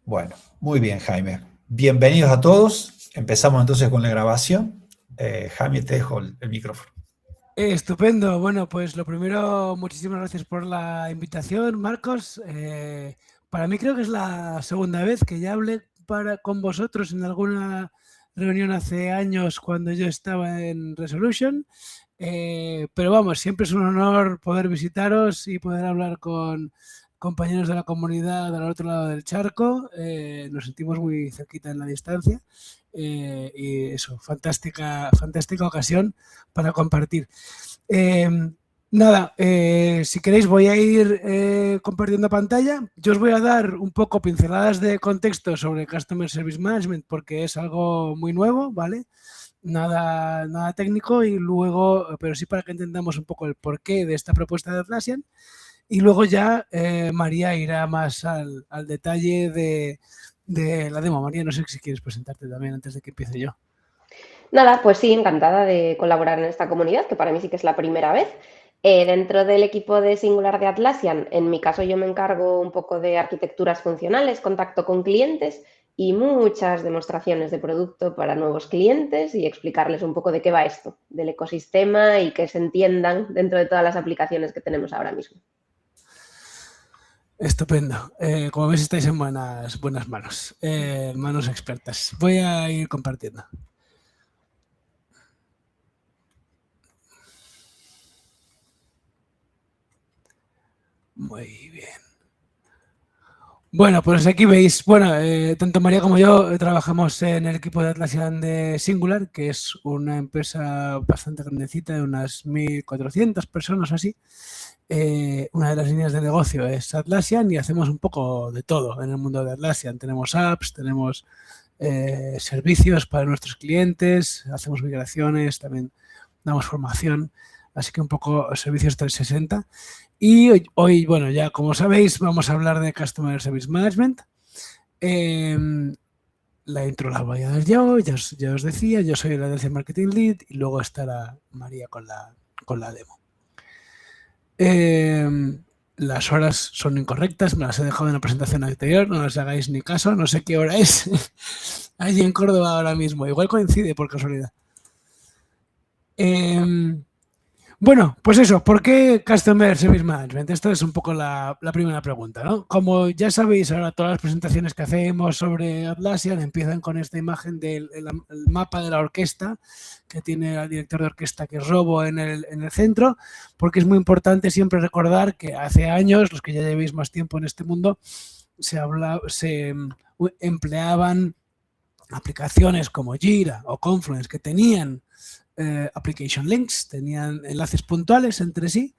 Bueno, muy bien, Jaime. Bienvenidos a todos. Empezamos entonces con la grabación. Jaime, te dejo el micrófono. Estupendo. Bueno, pues lo primero, muchísimas gracias por la invitación, Marcos. Para mí creo que es la segunda vez que ya hablé con vosotros en alguna reunión hace años cuando yo estaba en Resolution. Pero vamos, siempre es un honor poder visitaros y poder hablar con compañeros de la comunidad al otro lado del charco. Nos sentimos muy cerquita en la distancia. Y eso, fantástica ocasión para compartir. Eh, Nada, si queréis voy a ir compartiendo pantalla. Yo os voy a dar un poco pinceladas de contexto sobre Customer Service Management porque es algo muy nuevo, ¿vale? Nada técnico y luego, pero sí para que entendamos un poco el porqué de esta propuesta de Atlassian. Y luego ya María irá más al detalle de la demo. María, no sé si quieres presentarte también antes de que empiece yo. Nada, pues sí, encantada de colaborar en esta comunidad, que para mí sí que es la primera vez. Dentro del equipo de Singular de Atlassian, en mi caso yo me encargo un poco de arquitecturas funcionales, contacto con clientes y muchas demostraciones de producto para nuevos clientes y explicarles un poco de qué va esto, del ecosistema y que se entiendan dentro de todas las aplicaciones que tenemos ahora mismo. Estupendo. Como veis, estáis en buenas manos, manos expertas. Voy a ir compartiendo. Muy bien. Bueno, pues aquí veis, bueno, tanto María como yo trabajamos en el equipo de Atlassian de Singular, que es una empresa bastante grandecita, de unas 1.400 personas así. Una de las líneas de negocio es Atlassian y hacemos un poco de todo en el mundo de Atlassian. Tenemos apps, tenemos servicios para nuestros clientes, hacemos migraciones, también damos formación, así que un poco servicios 360. Y hoy, bueno, ya como sabéis, vamos a hablar de Customer Service Management. La intro la voy a dar yo, ya os decía, yo soy el Atlassian Marketing Lead y luego estará María con la demo. Las horas son incorrectas, me las he dejado en la presentación anterior, no les hagáis ni caso, no sé qué hora es allí en Córdoba ahora mismo, igual coincide por casualidad. Bueno, pues eso, ¿por qué Customer Service Management? Esta es un poco la primera pregunta, ¿no? Como ya sabéis, ahora todas las presentaciones que hacemos sobre Atlassian empiezan con esta imagen del el mapa de la orquesta que tiene al director de orquesta, que es Robo, en el centro, porque es muy importante siempre recordar que hace años, los que ya llevéis más tiempo en este mundo, se empleaban aplicaciones como Jira o Confluence que tenían application links, tenían enlaces puntuales entre sí,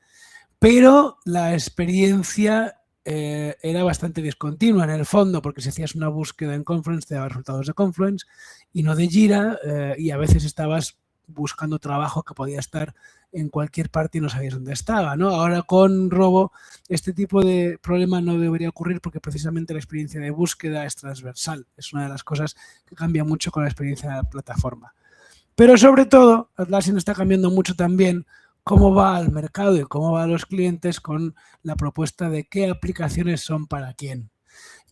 pero la experiencia era bastante discontinua en el fondo, porque si hacías una búsqueda en Confluence te daba resultados de Confluence y no de Jira, y a veces estabas buscando trabajo que podía estar en cualquier parte y no sabías dónde estaba, ¿no? Ahora con Robo este tipo de problema no debería ocurrir porque precisamente la experiencia de búsqueda es transversal, es una de las cosas que cambia mucho con la experiencia de la plataforma. Pero sobre todo, Atlassian está cambiando mucho también cómo va al mercado y cómo va a los clientes con la propuesta de qué aplicaciones son para quién.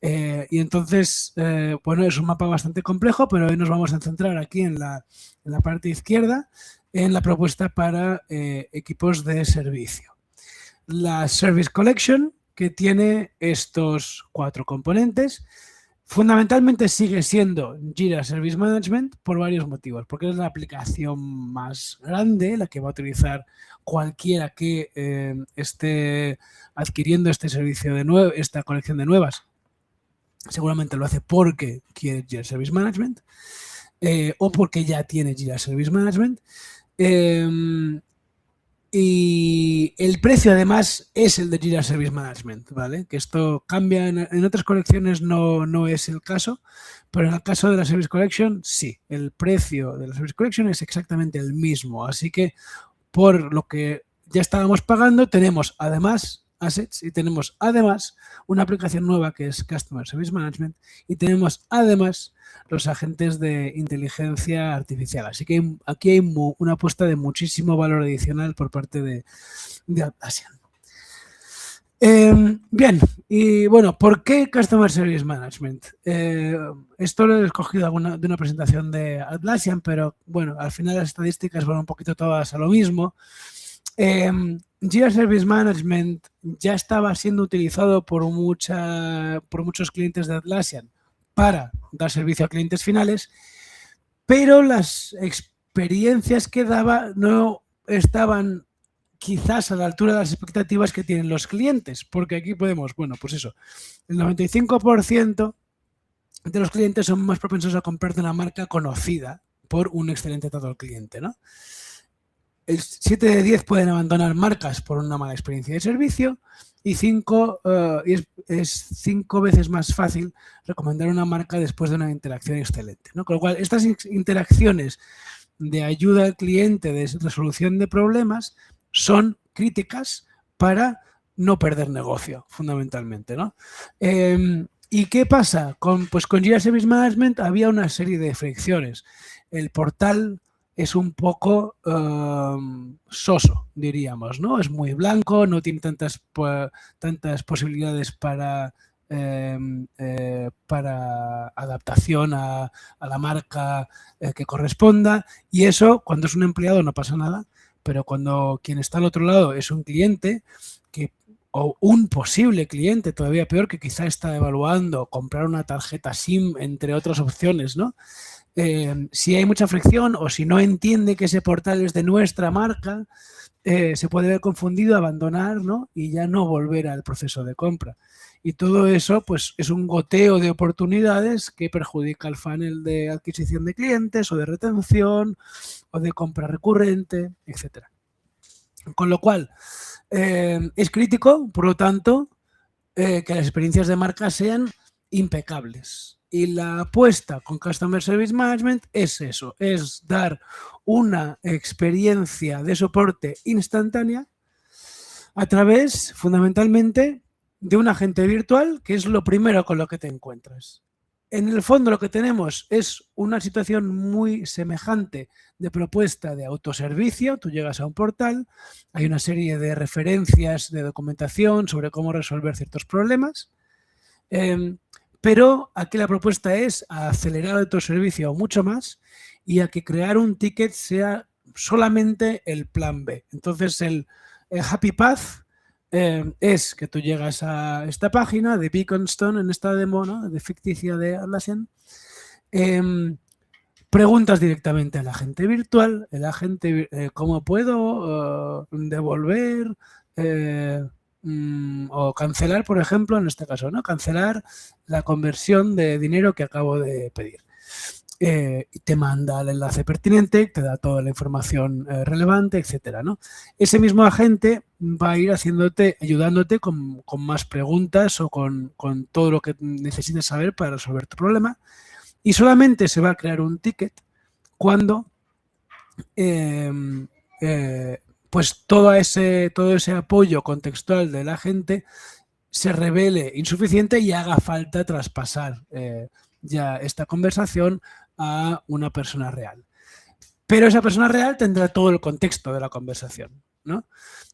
Y entonces, bueno, es un mapa bastante complejo, pero hoy nos vamos a centrar aquí en la parte izquierda, en la propuesta para equipos de servicio. La Service Collection, que tiene estos 4 componentes. Fundamentalmente sigue siendo Jira Service Management por varios motivos, porque es la aplicación más grande, la que va a utilizar cualquiera que esté adquiriendo este servicio de esta colección de nuevas. Seguramente lo hace porque quiere Jira Service Management o porque ya tiene Jira Service Management. Y el precio además es el de Jira Service Management, ¿vale? Que esto cambia, en otras colecciones no es el caso, pero en el caso de la Service Collection sí, el precio de la Service Collection es exactamente el mismo, así que por lo que ya estábamos pagando tenemos además assets y tenemos además una aplicación nueva que es Customer Service Management y tenemos además los agentes de inteligencia artificial. Así que aquí hay una apuesta de muchísimo valor adicional por parte de Atlassian. Bien, y bueno, ¿por qué Customer Service Management? Esto lo he escogido de una presentación de Atlassian, pero bueno, al final las estadísticas van un poquito todas a lo mismo. Jira Service Management ya estaba siendo utilizado por muchos clientes de Atlassian para dar servicio a clientes finales, pero las experiencias que daba no estaban quizás a la altura de las expectativas que tienen los clientes, porque aquí podemos, bueno, pues eso, el 95% de los clientes son más propensos a comprarte una marca conocida por un excelente trato al cliente, ¿no? El 7 de 10 pueden abandonar marcas por una mala experiencia de servicio y es 5 veces más fácil recomendar una marca después de una interacción excelente, ¿no? Con lo cual, estas interacciones de ayuda al cliente, de resolución de problemas, son críticas para no perder negocio, fundamentalmente, ¿no? ¿Y qué pasa? Con Jira Service Management había una serie de fricciones. El portal es un poco soso, diríamos, ¿no? Es muy blanco, no tiene tantas posibilidades para adaptación a la marca que corresponda, y eso, cuando es un empleado no pasa nada, pero cuando quien está al otro lado es un cliente o un posible cliente, todavía peor, que quizá está evaluando comprar una tarjeta SIM, entre otras opciones, ¿no? Si hay mucha fricción o si no entiende que ese portal es de nuestra marca, se puede ver confundido, abandonar, ¿no? Y ya no volver al proceso de compra. Y todo eso, pues, es un goteo de oportunidades que perjudica al funnel de adquisición de clientes o de retención o de compra recurrente, etcétera. Con lo cual, es crítico, por lo tanto, que las experiencias de marca sean impecables. Y la apuesta con Customer Service Management es eso, es dar una experiencia de soporte instantánea a través, fundamentalmente, de un agente virtual, que es lo primero con lo que te encuentras. En el fondo lo que tenemos es una situación muy semejante de propuesta de autoservicio. Tú llegas a un portal, hay una serie de referencias de documentación sobre cómo resolver ciertos problemas, pero aquí la propuesta es acelerar el autoservicio mucho más y a que crear un ticket sea solamente el plan B. Entonces el Happy Path es que tú llegas a esta página de Beaconstone, en esta demo, ¿no?, de ficticia de Atlassian, preguntas directamente al agente virtual, el agente, ¿cómo puedo devolver o cancelar, por ejemplo, en este caso, ¿no?, cancelar la conversión de dinero que acabo de pedir? Y te manda el enlace pertinente, te da toda la información relevante, etcétera, ¿no? Ese mismo agente va a ir ayudándote con más preguntas o con todo lo que necesites saber para resolver tu problema, y solamente se va a crear un ticket cuando pues todo ese apoyo contextual de la gente se revele insuficiente y haga falta traspasar ya esta conversación a una persona real. Pero esa persona real tendrá todo el contexto de la conversación, ¿no?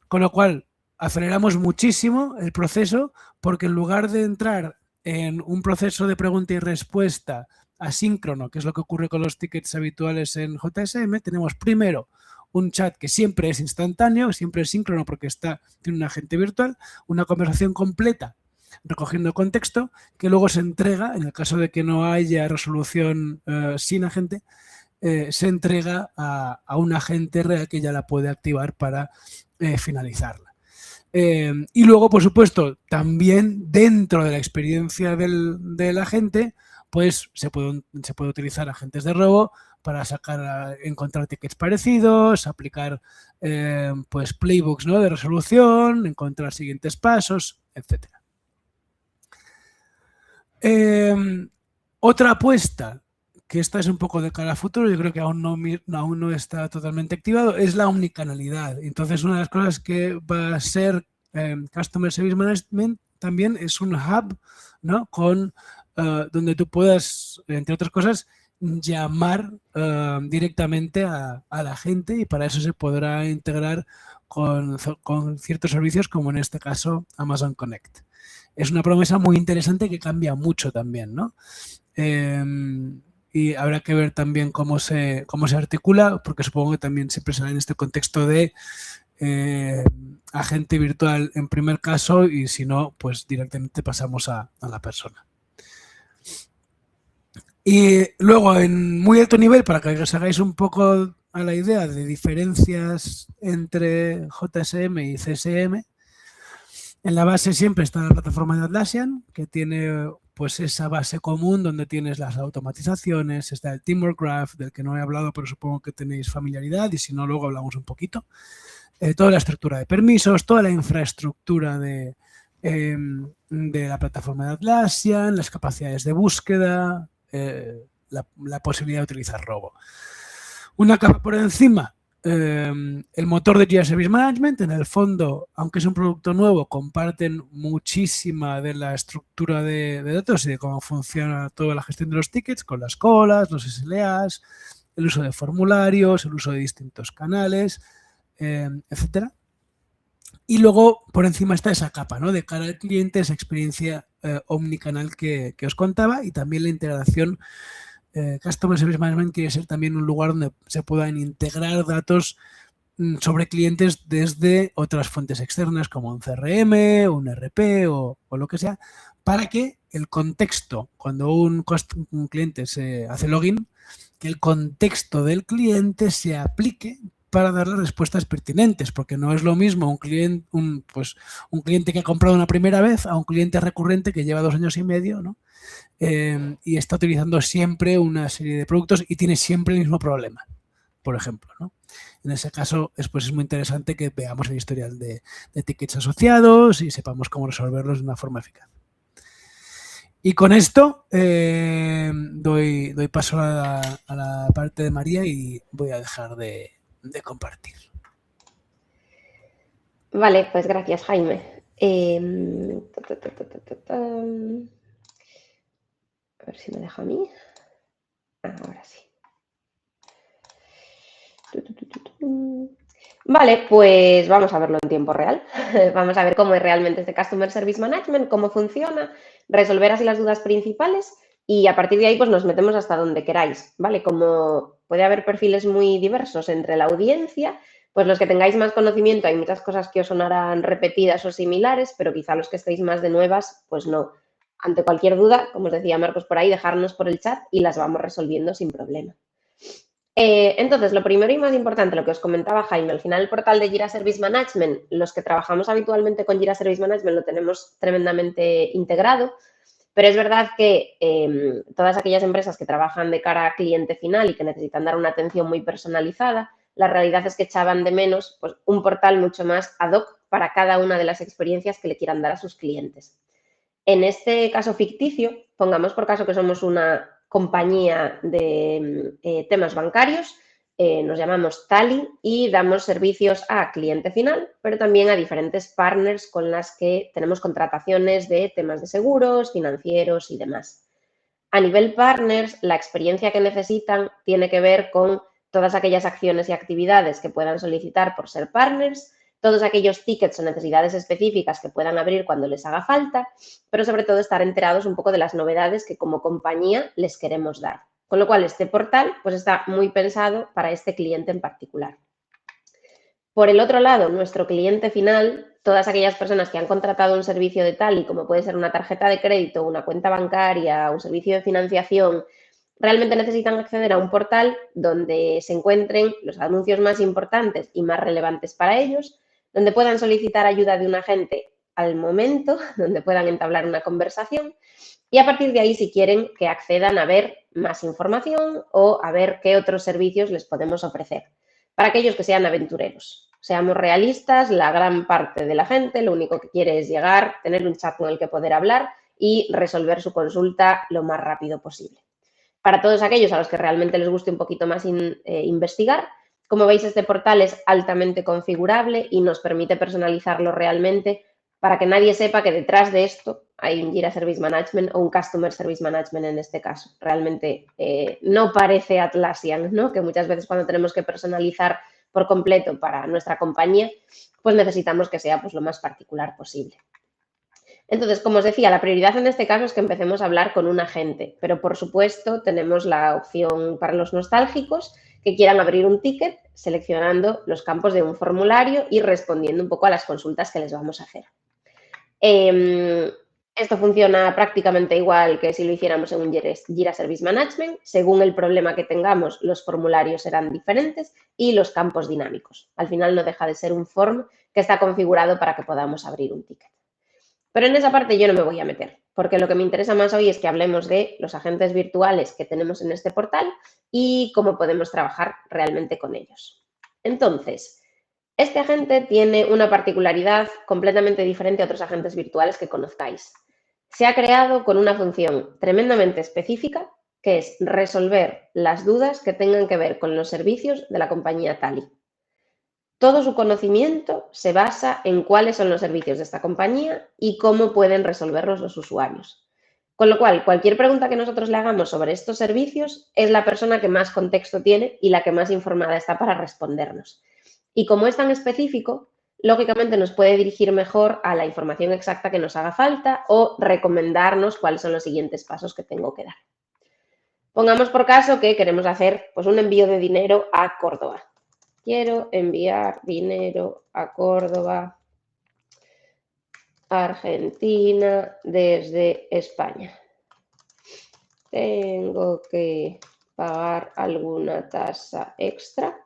Con lo cual, aceleramos muchísimo el proceso, porque en lugar de entrar en un proceso de pregunta y respuesta asíncrono, que es lo que ocurre con los tickets habituales en JSM, tenemos primero un chat que siempre es instantáneo, siempre es síncrono porque tiene un agente virtual, una conversación completa recogiendo contexto, que luego se entrega, en el caso de que no haya resolución sin agente, se entrega a un agente real que ya la puede activar para finalizarla. Y luego, por supuesto, también dentro de la experiencia del agente, pues se puede utilizar agentes de robo para encontrar tickets parecidos, aplicar pues playbooks, ¿no?, de resolución, encontrar siguientes pasos, etcétera. Otra apuesta, que esta es un poco de cara a futuro, yo creo que aún no está totalmente activado, es la omnicanalidad. Entonces, una de las cosas que va a ser Customer Service Management también es un hub, ¿no?, donde tú puedas, entre otras cosas, llamar directamente a la gente, y para eso se podrá integrar con ciertos servicios como en este caso Amazon Connect. Es una promesa muy interesante que cambia mucho también, ¿no? Y habrá que ver también cómo se articula, porque supongo que también siempre será en este contexto de agente virtual en primer caso, y si no, pues directamente pasamos a la persona. Y luego, en muy alto nivel, para que os hagáis un poco a la idea de diferencias entre JSM y CSM, en la base siempre está la plataforma de Atlassian, que tiene pues esa base común donde tienes las automatizaciones, está el Teamwork Graph, del que no he hablado, pero supongo que tenéis familiaridad, y si no, luego hablamos un poquito. Toda la estructura de permisos, toda la infraestructura de la plataforma de Atlassian, las capacidades de búsqueda, la posibilidad de utilizar Robo. Una capa por encima, el motor de Jira Service Management. En el fondo, aunque es un producto nuevo, comparten muchísima de la estructura de datos y de cómo funciona toda la gestión de los tickets, con las colas, los SLAs, el uso de formularios, el uso de distintos canales, etcétera. Y luego, por encima está esa capa, ¿no?, de cara al cliente, esa experiencia omnicanal que os contaba, y también la integración. Customer Service Management quiere ser también un lugar donde se puedan integrar datos sobre clientes desde otras fuentes externas como un CRM, un ERP o lo que sea, para que el contexto, cuando un cliente se hace login, que el contexto del cliente se aplique para dar las respuestas pertinentes, porque no es lo mismo un cliente que ha comprado una primera vez a un cliente recurrente que lleva 2 años y medio, ¿no? Y está utilizando siempre una serie de productos y tiene siempre el mismo problema, por ejemplo, ¿no? En ese caso, pues es muy interesante que veamos el historial de tickets asociados y sepamos cómo resolverlos de una forma eficaz. Y con esto doy paso a la parte de María y voy a dejar de compartir. Vale, pues gracias, Jaime. A ver si me deja a mí. Ahora sí. Vale, pues vamos a verlo en tiempo real. Vamos a ver cómo es realmente este Customer Service Management, cómo funciona, resolver así las dudas principales, y a partir de ahí pues nos metemos hasta donde queráis, ¿vale? Como puede haber perfiles muy diversos entre la audiencia, pues los que tengáis más conocimiento, hay muchas cosas que os sonarán repetidas o similares, pero quizá los que estéis más de nuevas, pues no. Ante cualquier duda, como os decía Marcos por ahí, dejarnos por el chat y las vamos resolviendo sin problema. Entonces, lo primero y más importante, lo que os comentaba Jaime, al final el portal de Jira Service Management, los que trabajamos habitualmente con Jira Service Management lo tenemos tremendamente integrado, pero es verdad que todas aquellas empresas que trabajan de cara a cliente final y que necesitan dar una atención muy personalizada, la realidad es que echaban de menos pues, un portal mucho más ad hoc para cada una de las experiencias que le quieran dar a sus clientes. En este caso ficticio, pongamos por caso que somos una compañía de temas bancarios, nos llamamos Tally y damos servicios a cliente final, pero también a diferentes partners con las que tenemos contrataciones de temas de seguros, financieros y demás. A nivel partners, la experiencia que necesitan tiene que ver con todas aquellas acciones y actividades que puedan solicitar por ser partners, todos aquellos tickets o necesidades específicas que puedan abrir cuando les haga falta, pero sobre todo estar enterados un poco de las novedades que como compañía les queremos dar. Con lo cual, este portal pues, está muy pensado para este cliente en particular. Por el otro lado, nuestro cliente final, todas aquellas personas que han contratado un servicio de Tally, como puede ser una tarjeta de crédito, una cuenta bancaria, un servicio de financiación, realmente necesitan acceder a un portal donde se encuentren los anuncios más importantes y más relevantes para ellos, donde puedan solicitar ayuda de un agente al momento, donde puedan entablar una conversación y a partir de ahí, si quieren, que accedan a ver más información o a ver qué otros servicios les podemos ofrecer. Para aquellos que sean aventureros. Seamos realistas, la gran parte de la gente lo único que quiere es llegar, tener un chat con el que poder hablar y resolver su consulta lo más rápido posible. Para todos aquellos a los que realmente les guste un poquito más investigar, como veis, este portal es altamente configurable y nos permite personalizarlo realmente para que nadie sepa que detrás de esto hay un Jira Service Management o un Customer Service Management en este caso. Realmente no parece Atlassian, ¿no? Que muchas veces cuando tenemos que personalizar por completo para nuestra compañía, pues necesitamos que sea pues, lo más particular posible. Entonces, como os decía, la prioridad en este caso es que empecemos a hablar con un agente, pero por supuesto tenemos la opción para los nostálgicos que quieran abrir un ticket seleccionando los campos de un formulario y respondiendo un poco a las consultas que les vamos a hacer. Esto funciona prácticamente igual que si lo hiciéramos en un Jira Service Management. Según el problema que tengamos, los formularios serán diferentes y los campos dinámicos. Al final no deja de ser un form que está configurado para que podamos abrir un ticket. Pero en esa parte yo no me voy a meter, porque lo que me interesa más hoy es que hablemos de los agentes virtuales que tenemos en este portal y cómo podemos trabajar realmente con ellos. Entonces, este agente tiene una particularidad completamente diferente a otros agentes virtuales que conozcáis. Se ha creado con una función tremendamente específica, que es resolver las dudas que tengan que ver con los servicios de la compañía Tally. Todo su conocimiento se basa en cuáles son los servicios de esta compañía y cómo pueden resolverlos los usuarios. Con lo cual, cualquier pregunta que nosotros le hagamos sobre estos servicios es la persona que más contexto tiene y la que más informada está para respondernos. Y como es tan específico, lógicamente nos puede dirigir mejor a la información exacta que nos haga falta o recomendarnos cuáles son los siguientes pasos que tengo que dar. Pongamos por caso que queremos hacer pues, un envío de dinero a Córdoba. Quiero enviar dinero a Córdoba, Argentina, desde España. Tengo que pagar alguna tasa extra.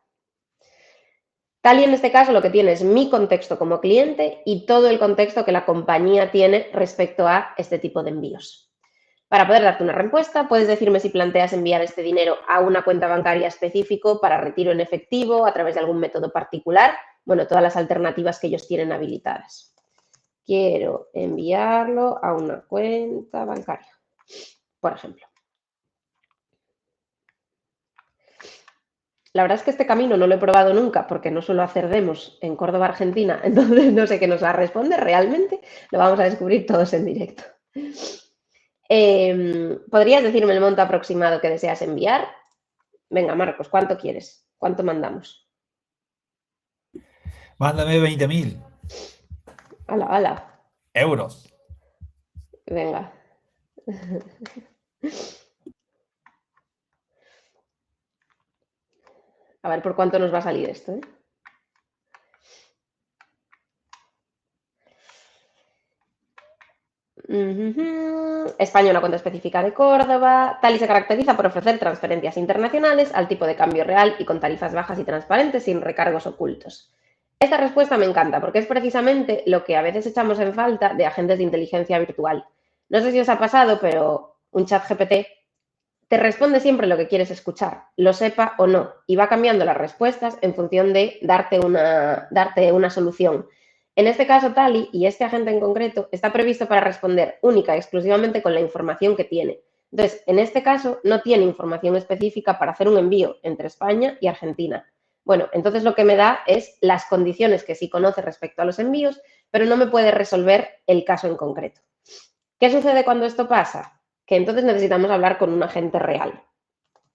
Tally en este caso lo que tiene es mi contexto como cliente y todo el contexto que la compañía tiene respecto a este tipo de envíos. Para poder darte una respuesta, puedes decirme si planteas enviar este dinero a una cuenta bancaria específica para retiro en efectivo, a través de algún método particular, bueno, todas las alternativas que ellos tienen habilitadas. Quiero enviarlo a una cuenta bancaria, por ejemplo. La verdad es que este camino no lo he probado nunca porque no suelo hacer demos en Córdoba, Argentina, entonces no sé qué nos va a responder realmente. Lo vamos a descubrir todos en directo. ¿Podrías decirme el monto aproximado que deseas enviar? Venga, Marcos, ¿cuánto quieres? ¿Cuánto mandamos? Mándame 20.000 Hala, hala. euros. Venga. A ver por cuánto nos va a salir esto, ¿eh? España, una cuenta específica de Córdoba. Tally se caracteriza por ofrecer transferencias internacionales al tipo de cambio real y con tarifas bajas y transparentes sin recargos ocultos. Esta respuesta me encanta porque es precisamente lo que a veces echamos en falta de agentes de inteligencia virtual. No sé si os ha pasado, pero un chat GPT te responde siempre lo que quieres escuchar, lo sepa o no, y va cambiando las respuestas en función de darte una solución. En este caso, Tally y este agente en concreto está previsto para responder única y exclusivamente con la información que tiene. Entonces, en este caso, no tiene información específica para hacer un envío entre España y Argentina. Bueno, entonces lo que me da es las condiciones que sí conoce respecto a los envíos, pero no me puede resolver el caso en concreto. ¿Qué sucede cuando esto pasa? Que entonces necesitamos hablar con un agente real.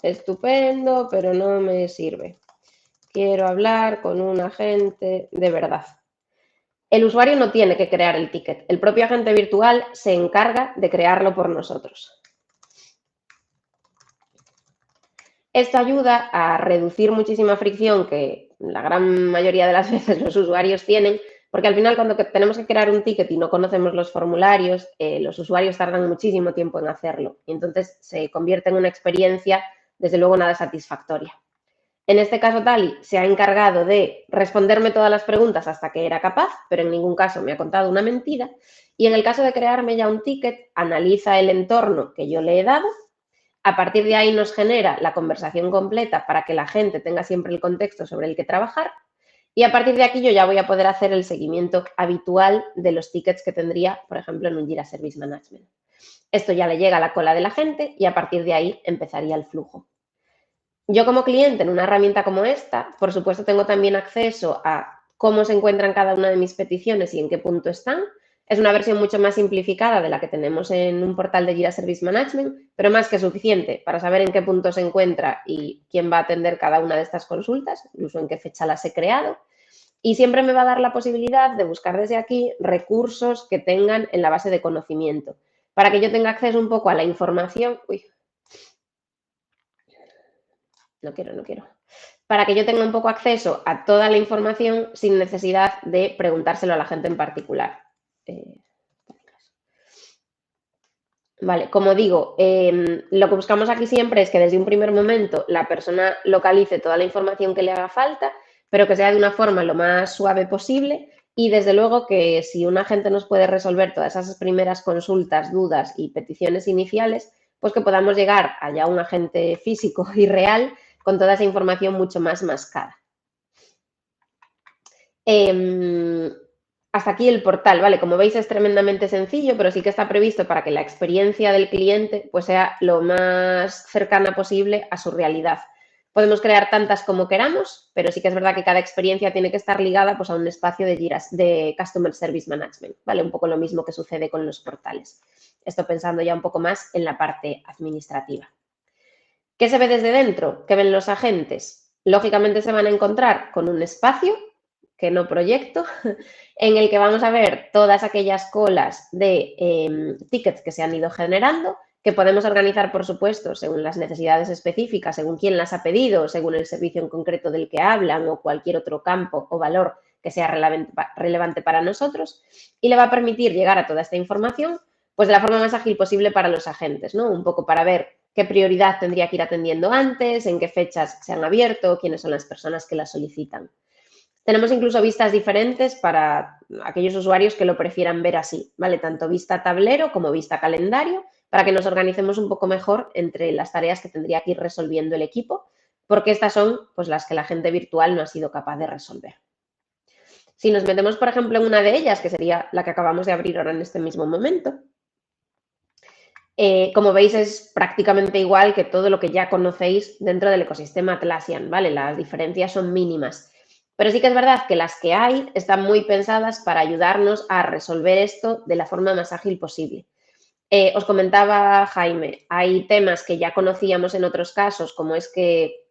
Estupendo, pero no me sirve. Quiero hablar con un agente de verdad. El usuario no tiene que crear el ticket. El propio agente virtual se encarga de crearlo por nosotros. Esto ayuda a reducir muchísima fricción que la gran mayoría de las veces los usuarios tienen, porque al final cuando tenemos que crear un ticket y no conocemos los formularios, los usuarios tardan muchísimo tiempo en hacerlo y entonces se convierte en una experiencia, desde luego, nada satisfactoria. En este caso, Tally se ha encargado de responderme todas las preguntas hasta que era capaz, pero en ningún caso me ha contado una mentira. Y en el caso de crearme ya un ticket, analiza el entorno que yo le he dado. A partir de ahí nos genera la conversación completa para que la gente tenga siempre el contexto sobre el que trabajar. Y a partir de aquí yo ya voy a poder hacer el seguimiento habitual de los tickets que tendría, por ejemplo, en un Jira Service Management. Esto ya le llega a la cola de la gente y a partir de ahí empezaría el flujo. Yo como cliente en una herramienta como esta, por supuesto, tengo también acceso a cómo se encuentran cada una de mis peticiones y en qué punto están. Es una versión mucho más simplificada de la que tenemos en un portal de Jira Service Management, pero más que suficiente para saber en qué punto se encuentra y quién va a atender cada una de estas consultas, incluso en qué fecha las he creado. Y siempre me va a dar la posibilidad de buscar desde aquí recursos que tengan en la base de conocimiento, para que yo tenga acceso un poco a la información. Uy, no quiero. Para que yo tenga un poco acceso a toda la información sin necesidad de preguntárselo a la gente en particular. Vale, como digo, lo que buscamos aquí siempre es que desde un primer momento la persona localice toda la información que le haga falta, pero que sea de una forma lo más suave posible y desde luego que si un agente nos puede resolver todas esas primeras consultas, dudas y peticiones iniciales, pues que podamos llegar a ya un agente físico y real con toda esa información mucho más mascada. Hasta aquí el portal, ¿vale? Como veis es tremendamente sencillo, pero sí que está previsto para que la experiencia del cliente pues, sea lo más cercana posible a su realidad. Podemos crear tantas como queramos, pero sí que es verdad que cada experiencia tiene que estar ligada pues, a un espacio de Customer Service Management, ¿vale? Un poco lo mismo que sucede con los portales. Esto pensando ya un poco más en la parte administrativa. ¿Qué se ve desde dentro? ¿Qué ven los agentes? Lógicamente se van a encontrar con un espacio, que no proyecto, en el que vamos a ver todas aquellas colas de tickets que se han ido generando, que podemos organizar, por supuesto, según las necesidades específicas, según quién las ha pedido, según el servicio en concreto del que hablan o cualquier otro campo o valor que sea relevante para nosotros, y le va a permitir llegar a toda esta información pues de la forma más ágil posible para los agentes, ¿no? Un poco para ver qué prioridad tendría que ir atendiendo antes, en qué fechas se han abierto, quiénes son las personas que las solicitan. Tenemos incluso vistas diferentes para aquellos usuarios que lo prefieran ver así, ¿vale? Tanto vista tablero como vista calendario, para que nos organicemos un poco mejor entre las tareas que tendría que ir resolviendo el equipo, porque estas son pues, las que la gente virtual no ha sido capaz de resolver. Si nos metemos, por ejemplo, en una de ellas, que sería la que acabamos de abrir ahora en este mismo momento, como veis, es prácticamente igual que todo lo que ya conocéis dentro del ecosistema Atlassian, ¿vale? Las diferencias son mínimas. Pero sí que es verdad que las que hay están muy pensadas para ayudarnos a resolver esto de la forma más ágil posible. Os comentaba Jaime, hay temas que ya conocíamos en otros casos, como es que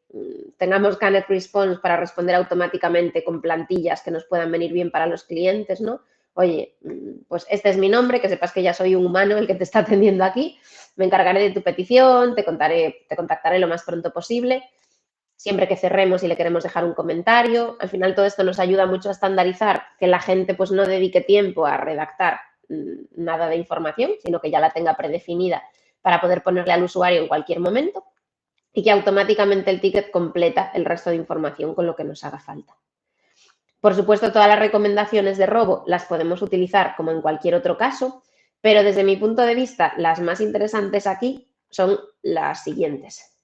tengamos Canned Response para responder automáticamente con plantillas que nos puedan venir bien para los clientes, ¿no? Oye, pues este es mi nombre, que sepas que ya soy un humano el que te está atendiendo aquí, me encargaré de tu petición, te contactaré lo más pronto posible, siempre que cerremos y le queremos dejar un comentario. Al final todo esto nos ayuda mucho a estandarizar, que la gente pues no dedique tiempo a redactar nada de información, sino que ya la tenga predefinida para poder ponerle al usuario en cualquier momento y que automáticamente el ticket completa el resto de información con lo que nos haga falta. Por supuesto, todas las recomendaciones de robo las podemos utilizar como en cualquier otro caso, pero desde mi punto de vista, las más interesantes aquí son las siguientes.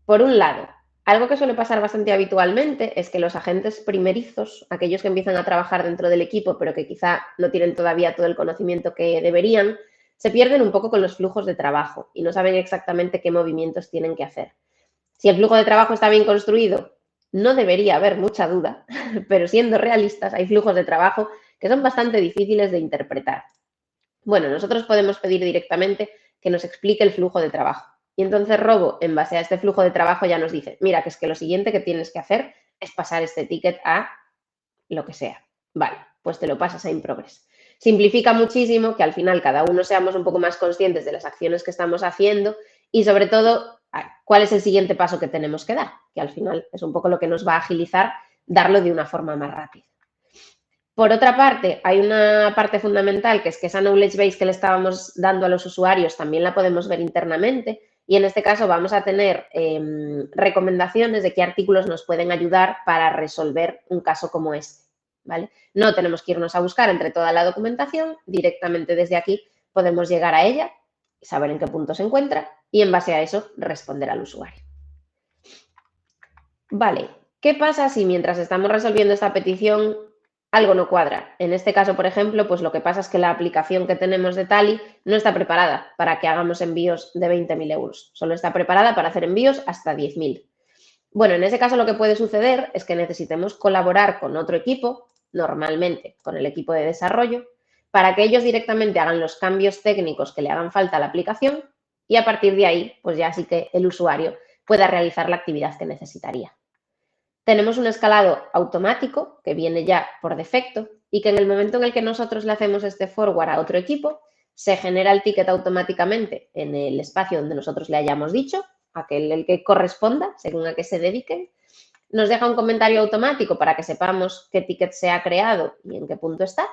Por un lado, algo que suele pasar bastante habitualmente es que los agentes primerizos, aquellos que empiezan a trabajar dentro del equipo, pero que quizá no tienen todavía todo el conocimiento que deberían, se pierden un poco con los flujos de trabajo y no saben exactamente qué movimientos tienen que hacer. Si el flujo de trabajo está bien construido, no debería haber mucha duda, pero siendo realistas, hay flujos de trabajo que son bastante difíciles de interpretar. Bueno, nosotros podemos pedir directamente que nos explique el flujo de trabajo. Y entonces Robo, en base a este flujo de trabajo, ya nos dice, mira, que es que lo siguiente que tienes que hacer es pasar este ticket a lo que sea. Vale, pues te lo pasas a InProgress. Simplifica muchísimo que al final cada uno seamos un poco más conscientes de las acciones que estamos haciendo y sobre todo cuál es el siguiente paso que tenemos que dar, que al final es un poco lo que nos va a agilizar darlo de una forma más rápida. Por otra parte, hay una parte fundamental que es que esa knowledge base que le estábamos dando a los usuarios también la podemos ver internamente y en este caso vamos a tener recomendaciones de qué artículos nos pueden ayudar para resolver un caso como este, ¿vale? No tenemos que irnos a buscar entre toda la documentación, directamente desde aquí podemos llegar a ella, saber en qué punto se encuentra y en base a eso responder al usuario. Vale, ¿qué pasa si mientras estamos resolviendo esta petición algo no cuadra? En este caso, por ejemplo, pues lo que pasa es que la aplicación que tenemos de Tally no está preparada para que hagamos envíos de 20.000 euros. Solo está preparada para hacer envíos hasta 10.000. Bueno, en ese caso lo que puede suceder es que necesitemos colaborar con otro equipo, normalmente con el equipo de desarrollo, para que ellos directamente hagan los cambios técnicos que le hagan falta a la aplicación y a partir de ahí, pues ya sí que el usuario pueda realizar la actividad que necesitaría. Tenemos un escalado automático que viene ya por defecto y que en el momento en el que nosotros le hacemos este forward a otro equipo, se genera el ticket automáticamente en el espacio donde nosotros le hayamos dicho, el que corresponda, según a qué se dediquen. Nos deja un comentario automático para que sepamos qué ticket se ha creado y en qué punto está.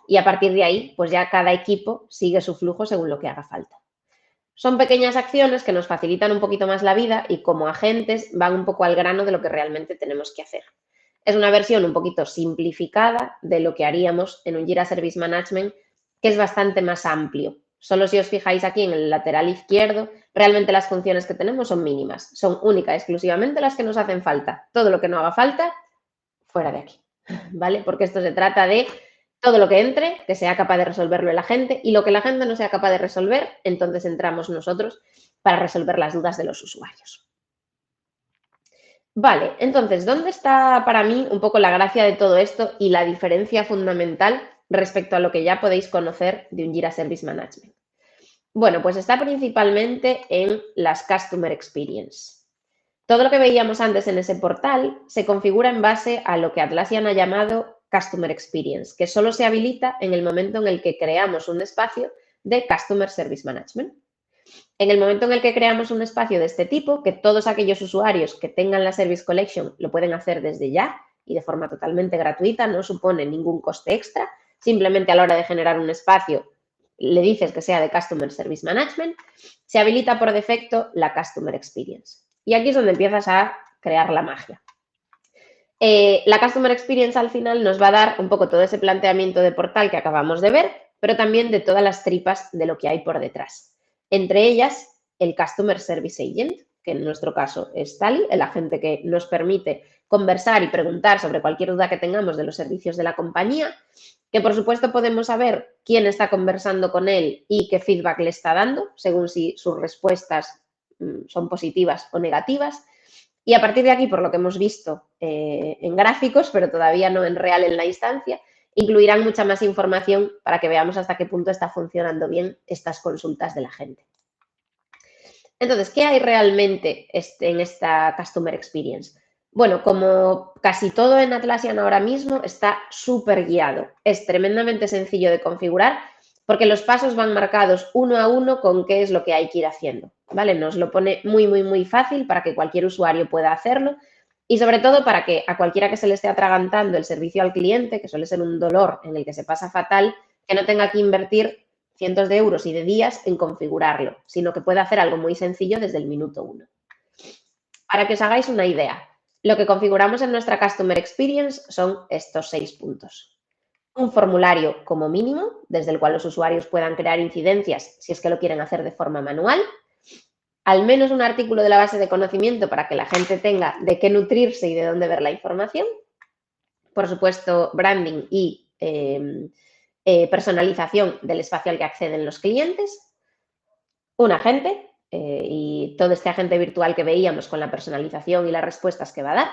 Y a partir de ahí, pues ya cada equipo sigue su flujo según lo que haga falta. Son pequeñas acciones que nos facilitan un poquito más la vida y como agentes van un poco al grano de lo que realmente tenemos que hacer. Es una versión un poquito simplificada de lo que haríamos en un Jira Service Management, que es bastante más amplio. Solo si os fijáis aquí en el lateral izquierdo, realmente las funciones que tenemos son mínimas. Son únicas, exclusivamente las que nos hacen falta. Todo lo que no haga falta, fuera de aquí, ¿vale? Porque esto se trata de todo lo que entre, que sea capaz de resolverlo la gente, y lo que la gente no sea capaz de resolver, entonces entramos nosotros para resolver las dudas de los usuarios. Vale, entonces, ¿dónde está para mí un poco la gracia de todo esto y la diferencia fundamental respecto a lo que ya podéis conocer de un Jira Service Management? Bueno, pues está principalmente en las Customer Experience. Todo lo que veíamos antes en ese portal se configura en base a lo que Atlassian ha llamado Customer Experience, que solo se habilita en el momento en el que creamos un espacio de Customer Service Management. En el momento en el que creamos un espacio de este tipo, que todos aquellos usuarios que tengan la Service Collection lo pueden hacer desde ya y de forma totalmente gratuita, no supone ningún coste extra, simplemente a la hora de generar un espacio le dices que sea de Customer Service Management, se habilita por defecto la Customer Experience. Y aquí es donde empiezas a crear la magia. La Customer Experience al final nos va a dar un poco todo ese planteamiento de portal que acabamos de ver, pero también de todas las tripas de lo que hay por detrás. Entre ellas, el Customer Service Agent, que en nuestro caso es Tali, el agente que nos permite conversar y preguntar sobre cualquier duda que tengamos de los servicios de la compañía, que por supuesto podemos saber quién está conversando con él y qué feedback le está dando, según si sus respuestas son positivas o negativas. Y a partir de aquí, por lo que hemos visto en gráficos, pero todavía no en real en la instancia, incluirán mucha más información para que veamos hasta qué punto está funcionando bien estas consultas de la gente. Entonces, ¿qué hay realmente en esta Customer Experience? Bueno, como casi todo en Atlassian ahora mismo, está súper guiado. Es tremendamente sencillo de configurar porque los pasos van marcados uno a uno con qué es lo que hay que ir haciendo, ¿vale? Nos lo pone muy, muy, muy fácil para que cualquier usuario pueda hacerlo y sobre todo para que a cualquiera que se le esté atragantando el servicio al cliente, que suele ser un dolor en el que se pasa fatal, que no tenga que invertir cientos de euros y de días en configurarlo, sino que pueda hacer algo muy sencillo desde el minuto 1. Para que os hagáis una idea, lo que configuramos en nuestra Customer Experience son estos 6 puntos. Un formulario como mínimo, desde el cual los usuarios puedan crear incidencias si es que lo quieren hacer de forma manual. Al menos un artículo de la base de conocimiento para que la gente tenga de qué nutrirse y de dónde ver la información. Por supuesto, branding y personalización del espacio al que acceden los clientes. Un agente y todo este agente virtual que veíamos con la personalización y las respuestas que va a dar.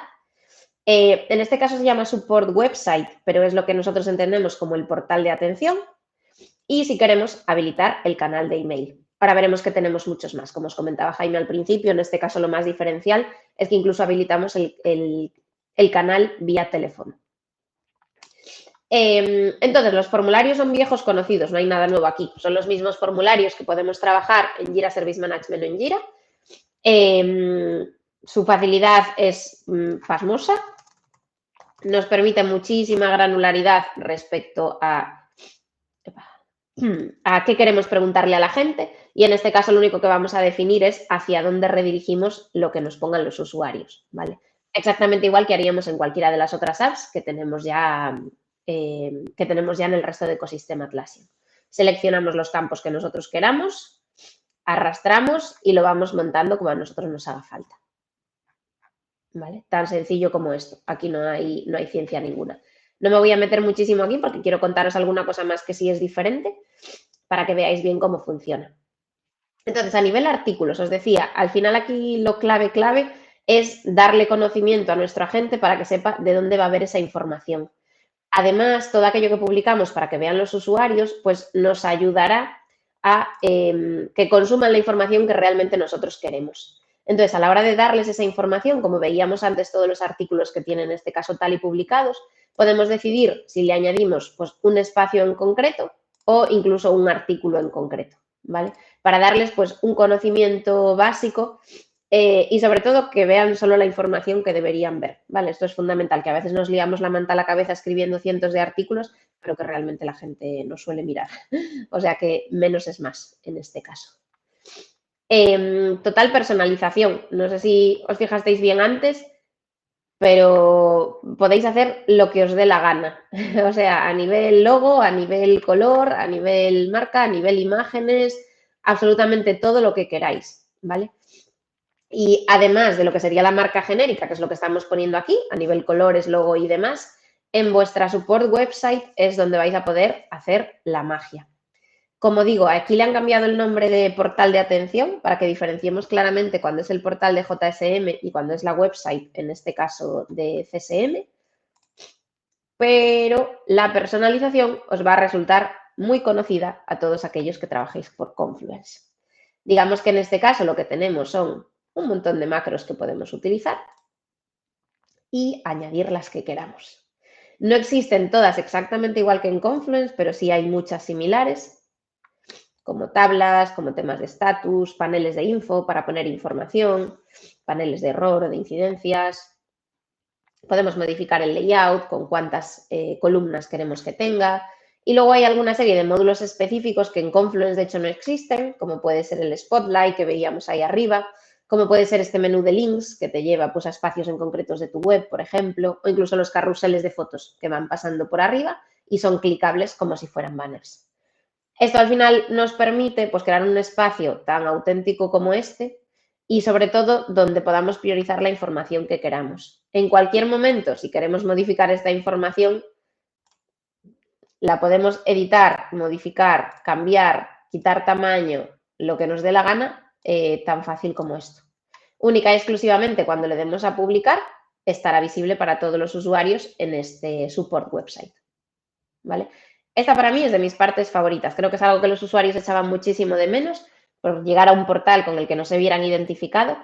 En este caso se llama Support Website, pero es lo que nosotros entendemos como el portal de atención. Y si queremos, habilitar el canal de email. Ahora veremos que tenemos muchos más. Como os comentaba Jaime al principio, en este caso lo más diferencial es que incluso habilitamos el canal vía teléfono. Entonces, los formularios son viejos conocidos, no hay nada nuevo aquí. Son los mismos formularios que podemos trabajar en Jira Service Management o en Jira. Su facilidad es pasmosa. Nos permite muchísima granularidad respecto a qué queremos preguntarle a la gente y en este caso lo único que vamos a definir es hacia dónde redirigimos lo que nos pongan los usuarios, ¿vale? Exactamente igual que haríamos en cualquiera de las otras apps que tenemos ya en el resto del ecosistema Atlassian. Seleccionamos los campos que nosotros queramos, arrastramos y lo vamos montando como a nosotros nos haga falta, ¿vale? Tan sencillo como esto. Aquí no hay ciencia ninguna. No me voy a meter muchísimo aquí porque quiero contaros alguna cosa más que sí es diferente para que veáis bien cómo funciona. Entonces, a nivel artículos, os decía, al final aquí lo clave es darle conocimiento a nuestro agente para que sepa de dónde va a haber esa información. Además, todo aquello que publicamos para que vean los usuarios, pues nos ayudará a que consuman la información que realmente nosotros queremos. Entonces, a la hora de darles esa información, como veíamos antes todos los artículos que tienen en este caso tal y publicados, podemos decidir si le añadimos pues, un espacio en concreto o incluso un artículo en concreto, ¿vale? Para darles pues, un conocimiento básico y sobre todo que vean solo la información que deberían ver, ¿vale? Esto es fundamental, que a veces nos liamos la manta a la cabeza escribiendo cientos de artículos, pero que realmente la gente no suele mirar. O sea que menos es más en este caso. Total personalización. No sé si os fijasteis bien antes, pero podéis hacer lo que os dé la gana. O sea, a nivel logo, a nivel color, a nivel marca, a nivel imágenes, absolutamente todo lo que queráis, ¿vale? Y además de lo que sería la marca genérica, que es lo que estamos poniendo aquí, a nivel colores, logo y demás, en vuestra support website es donde vais a poder hacer la magia. Como digo, aquí le han cambiado el nombre de portal de atención para que diferenciemos claramente cuando es el portal de JSM y cuando es la website, en este caso de CSM. Pero la personalización os va a resultar muy conocida a todos aquellos que trabajéis por Confluence. Digamos que en este caso lo que tenemos son un montón de macros que podemos utilizar y añadir las que queramos. No existen todas exactamente igual que en Confluence, pero sí hay muchas similares, como tablas, como temas de estatus, paneles de info para poner información, paneles de error o de incidencias. Podemos modificar el layout con cuántas columnas queremos que tenga. Y luego hay alguna serie de módulos específicos que en Confluence de hecho no existen, como puede ser el Spotlight que veíamos ahí arriba, como puede ser este menú de links que te lleva pues, a espacios en concretos de tu web, por ejemplo, o incluso los carruseles de fotos que van pasando por arriba y son clicables como si fueran banners. Esto al final nos permite pues, crear un espacio tan auténtico como este y sobre todo donde podamos priorizar la información que queramos. En cualquier momento, si queremos modificar esta información, la podemos editar, modificar, cambiar, quitar tamaño, lo que nos dé la gana, tan fácil como esto. Única y exclusivamente cuando le demos a publicar, estará visible para todos los usuarios en este support website. ¿Vale? Esta para mí es de mis partes favoritas. Creo que es algo que los usuarios echaban muchísimo de menos por llegar a un portal con el que no se vieran identificado.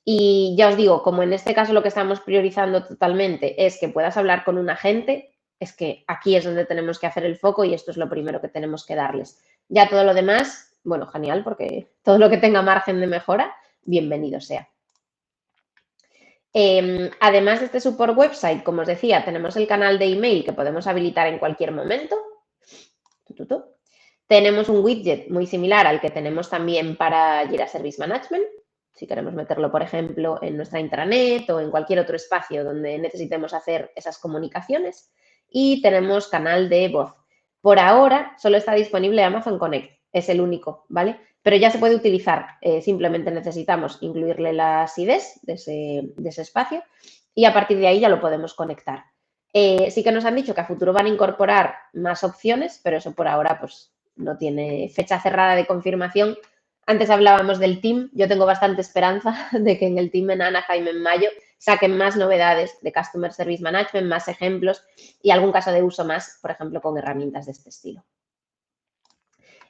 Y ya os digo, como en este caso lo que estamos priorizando totalmente es que puedas hablar con un agente, es que aquí es donde tenemos que hacer el foco y esto es lo primero que tenemos que darles. Ya todo lo demás, bueno, genial, porque todo lo que tenga margen de mejora, bienvenido sea. Además de este support website, como os decía, tenemos el canal de email que podemos habilitar en cualquier momento. Tenemos un widget muy similar al que tenemos también para Jira Service Management. Si queremos meterlo, por ejemplo, en nuestra intranet o en cualquier otro espacio donde necesitemos hacer esas comunicaciones. Y tenemos canal de voz. Por ahora solo está disponible Amazon Connect, es el único, ¿vale? Pero ya se puede utilizar, simplemente necesitamos incluirle las IDs de ese espacio y a partir de ahí ya lo podemos conectar. Sí que nos han dicho que a futuro van a incorporar más opciones, pero eso por ahora pues no tiene fecha cerrada de confirmación. Antes hablábamos del team, yo tengo bastante esperanza de que en el team en Anaheim en mayo saquen más novedades de Customer Service Management, más ejemplos y algún caso de uso más, por ejemplo, con herramientas de este estilo.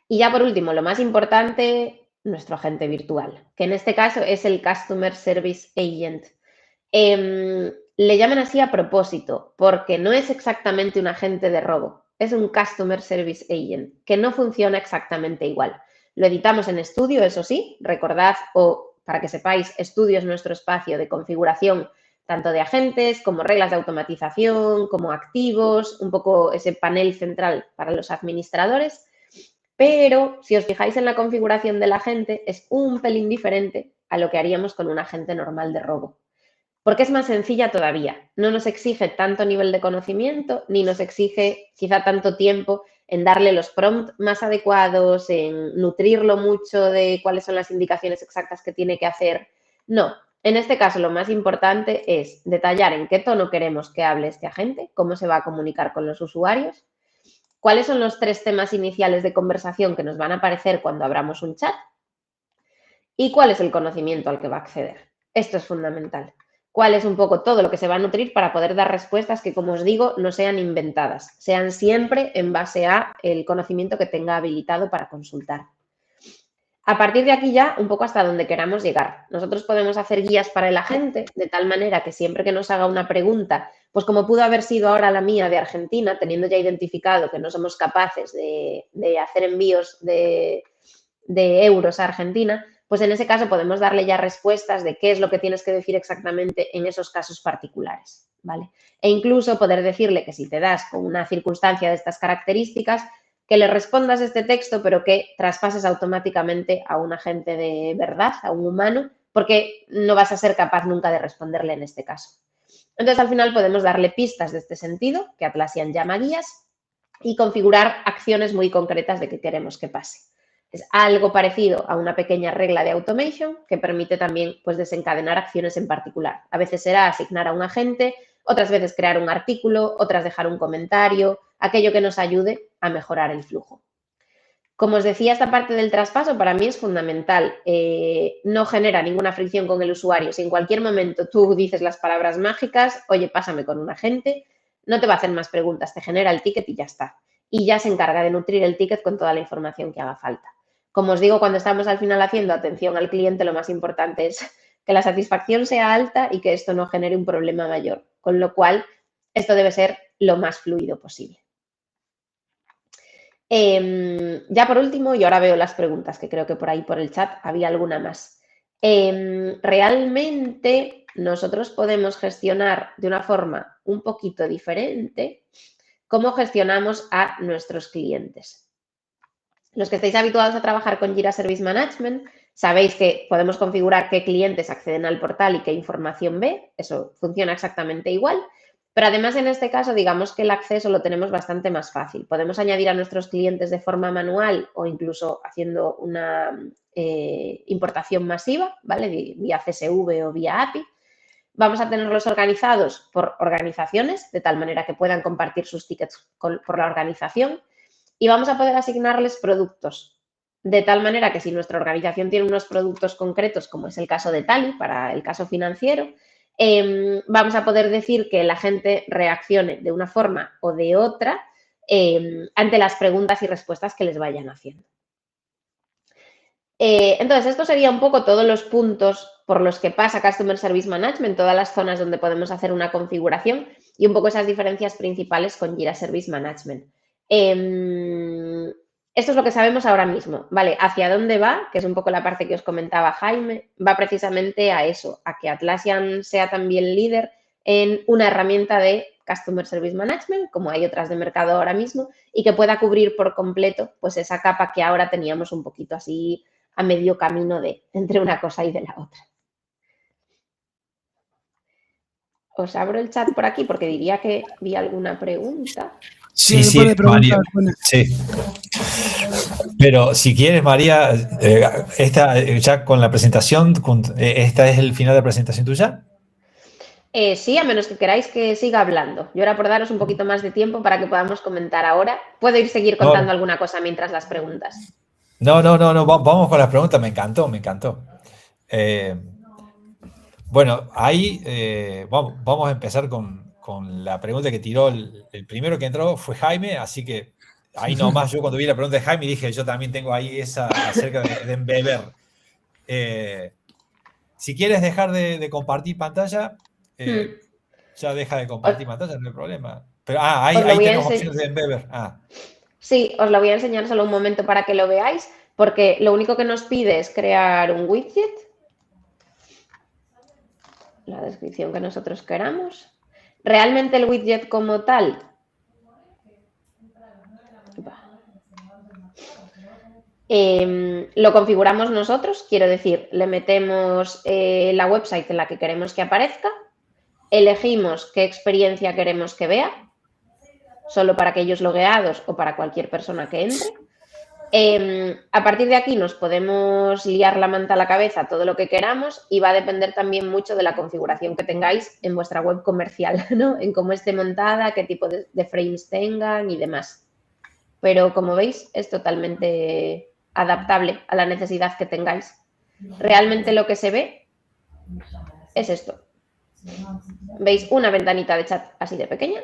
Y ya por último, lo más importante, nuestro agente virtual, que en este caso es el Customer Service Agent. Le llaman así a propósito, porque no es exactamente un agente de robo, es un Customer Service Agent, que no funciona exactamente igual. Lo editamos en Studio, eso sí, recordad, o para que sepáis, Studio es nuestro espacio de configuración tanto de agentes como reglas de automatización, como activos, un poco ese panel central para los administradores. Pero si os fijáis en la configuración del agente, es un pelín diferente a lo que haríamos con un agente normal de robo. Porque es más sencilla todavía. No nos exige tanto nivel de conocimiento, ni nos exige quizá tanto tiempo en darle los prompts más adecuados, en nutrirlo mucho de cuáles son las indicaciones exactas que tiene que hacer. No, en este caso lo más importante es detallar en qué tono queremos que hable este agente, cómo se va a comunicar con los usuarios, cuáles son los 3 temas iniciales de conversación que nos van a aparecer cuando abramos un chat y cuál es el conocimiento al que va a acceder. Esto es fundamental, cuál es un poco todo lo que se va a nutrir para poder dar respuestas que, como os digo, no sean inventadas, sean siempre en base a el conocimiento que tenga habilitado para consultar. A partir de aquí ya, un poco hasta donde queramos llegar. Nosotros podemos hacer guías para el agente, de tal manera que siempre que nos haga una pregunta, pues como pudo haber sido ahora la mía de Argentina, teniendo ya identificado que no somos capaces de hacer envíos de euros a Argentina, pues en ese caso podemos darle ya respuestas de qué es lo que tienes que decir exactamente en esos casos particulares, ¿vale? E incluso poder decirle que si te das con una circunstancia de estas características, que le respondas este texto, pero que traspases automáticamente a un agente de verdad, a un humano, porque no vas a ser capaz nunca de responderle en este caso. Entonces, al final podemos darle pistas de este sentido, que Atlassian llama guías, y configurar acciones muy concretas de qué queremos que pase. Es algo parecido a una pequeña regla de automation que permite también pues, desencadenar acciones en particular. A veces será asignar a un agente, otras veces crear un artículo, otras dejar un comentario, aquello que nos ayude a mejorar el flujo. Como os decía, esta parte del traspaso para mí es fundamental. No genera ninguna fricción con el usuario. Si en cualquier momento tú dices las palabras mágicas, oye, pásame con un agente, no te va a hacer más preguntas, te genera el ticket y ya está. Y ya se encarga de nutrir el ticket con toda la información que haga falta. Como os digo, cuando estamos al final haciendo atención al cliente, lo más importante es que la satisfacción sea alta y que esto no genere un problema mayor. Con lo cual, esto debe ser lo más fluido posible. Ya por último, y ahora veo las preguntas, que creo que por ahí por el chat había alguna más. Realmente nosotros podemos gestionar de una forma un poquito diferente cómo gestionamos a nuestros clientes. Los que estáis habituados a trabajar con Jira Service Management, sabéis que podemos configurar qué clientes acceden al portal y qué información ve. Eso funciona exactamente igual. Pero además, en este caso, digamos que el acceso lo tenemos bastante más fácil. Podemos añadir a nuestros clientes de forma manual o incluso haciendo una importación masiva, ¿vale? Vía CSV o vía API. Vamos a tenerlos organizados por organizaciones, de tal manera que puedan compartir sus tickets por la organización. Y vamos a poder asignarles productos, de tal manera que si nuestra organización tiene unos productos concretos, como es el caso de Tali, para el caso financiero, vamos a poder decir que la gente reaccione de una forma o de otra ante las preguntas y respuestas que les vayan haciendo. Entonces, esto sería un poco todos los puntos por los que pasa Customer Service Management, todas las zonas donde podemos hacer una configuración y un poco esas diferencias principales con Jira Service Management. Esto es lo que sabemos ahora mismo, ¿vale? ¿Hacia dónde va? Que es un poco la parte que os comentaba Jaime, va precisamente a eso, a que Atlassian sea también líder en una herramienta de Customer Service Management, como hay otras de mercado ahora mismo, y que pueda cubrir por completo pues esa capa que ahora teníamos un poquito así a medio camino entre una cosa y de la otra. Os abro el chat por aquí porque diría que vi alguna pregunta. Sí, María. Sí. Pero si quieres, María, ya con la presentación, ¿esta es el final de la presentación tuya? Sí, a menos que queráis que siga hablando. Yo era por daros un poquito más de tiempo para que podamos comentar ahora. Puedo seguir contando alguna cosa mientras las preguntas. No, vamos con las preguntas, me encantó. Bueno, ahí vamos a empezar con la pregunta que tiró, el primero que entró fue Jaime, así que ahí nomás yo cuando vi la pregunta de Jaime dije, yo también tengo ahí esa acerca de embeber. Si quieres dejar de compartir pantalla, ya deja de compartir pantalla, no hay problema. Pero ahí tenemos opciones de embeber. Sí, os lo voy a enseñar solo un momento para que lo veáis, porque lo único que nos pide es crear un widget. La descripción que nosotros queramos. Realmente el widget como tal lo configuramos nosotros, quiero decir, le metemos la website en la que queremos que aparezca, elegimos qué experiencia queremos que vea, solo para aquellos logueados o para cualquier persona que entre. A partir de aquí nos podemos liar la manta a la cabeza todo lo que queramos y va a depender también mucho de la configuración que tengáis en vuestra web comercial, ¿no? En cómo esté montada, qué tipo de frames tengan y demás. Pero como veis es totalmente adaptable a la necesidad que tengáis. Realmente lo que se ve es esto. Veis una ventanita de chat así de pequeña,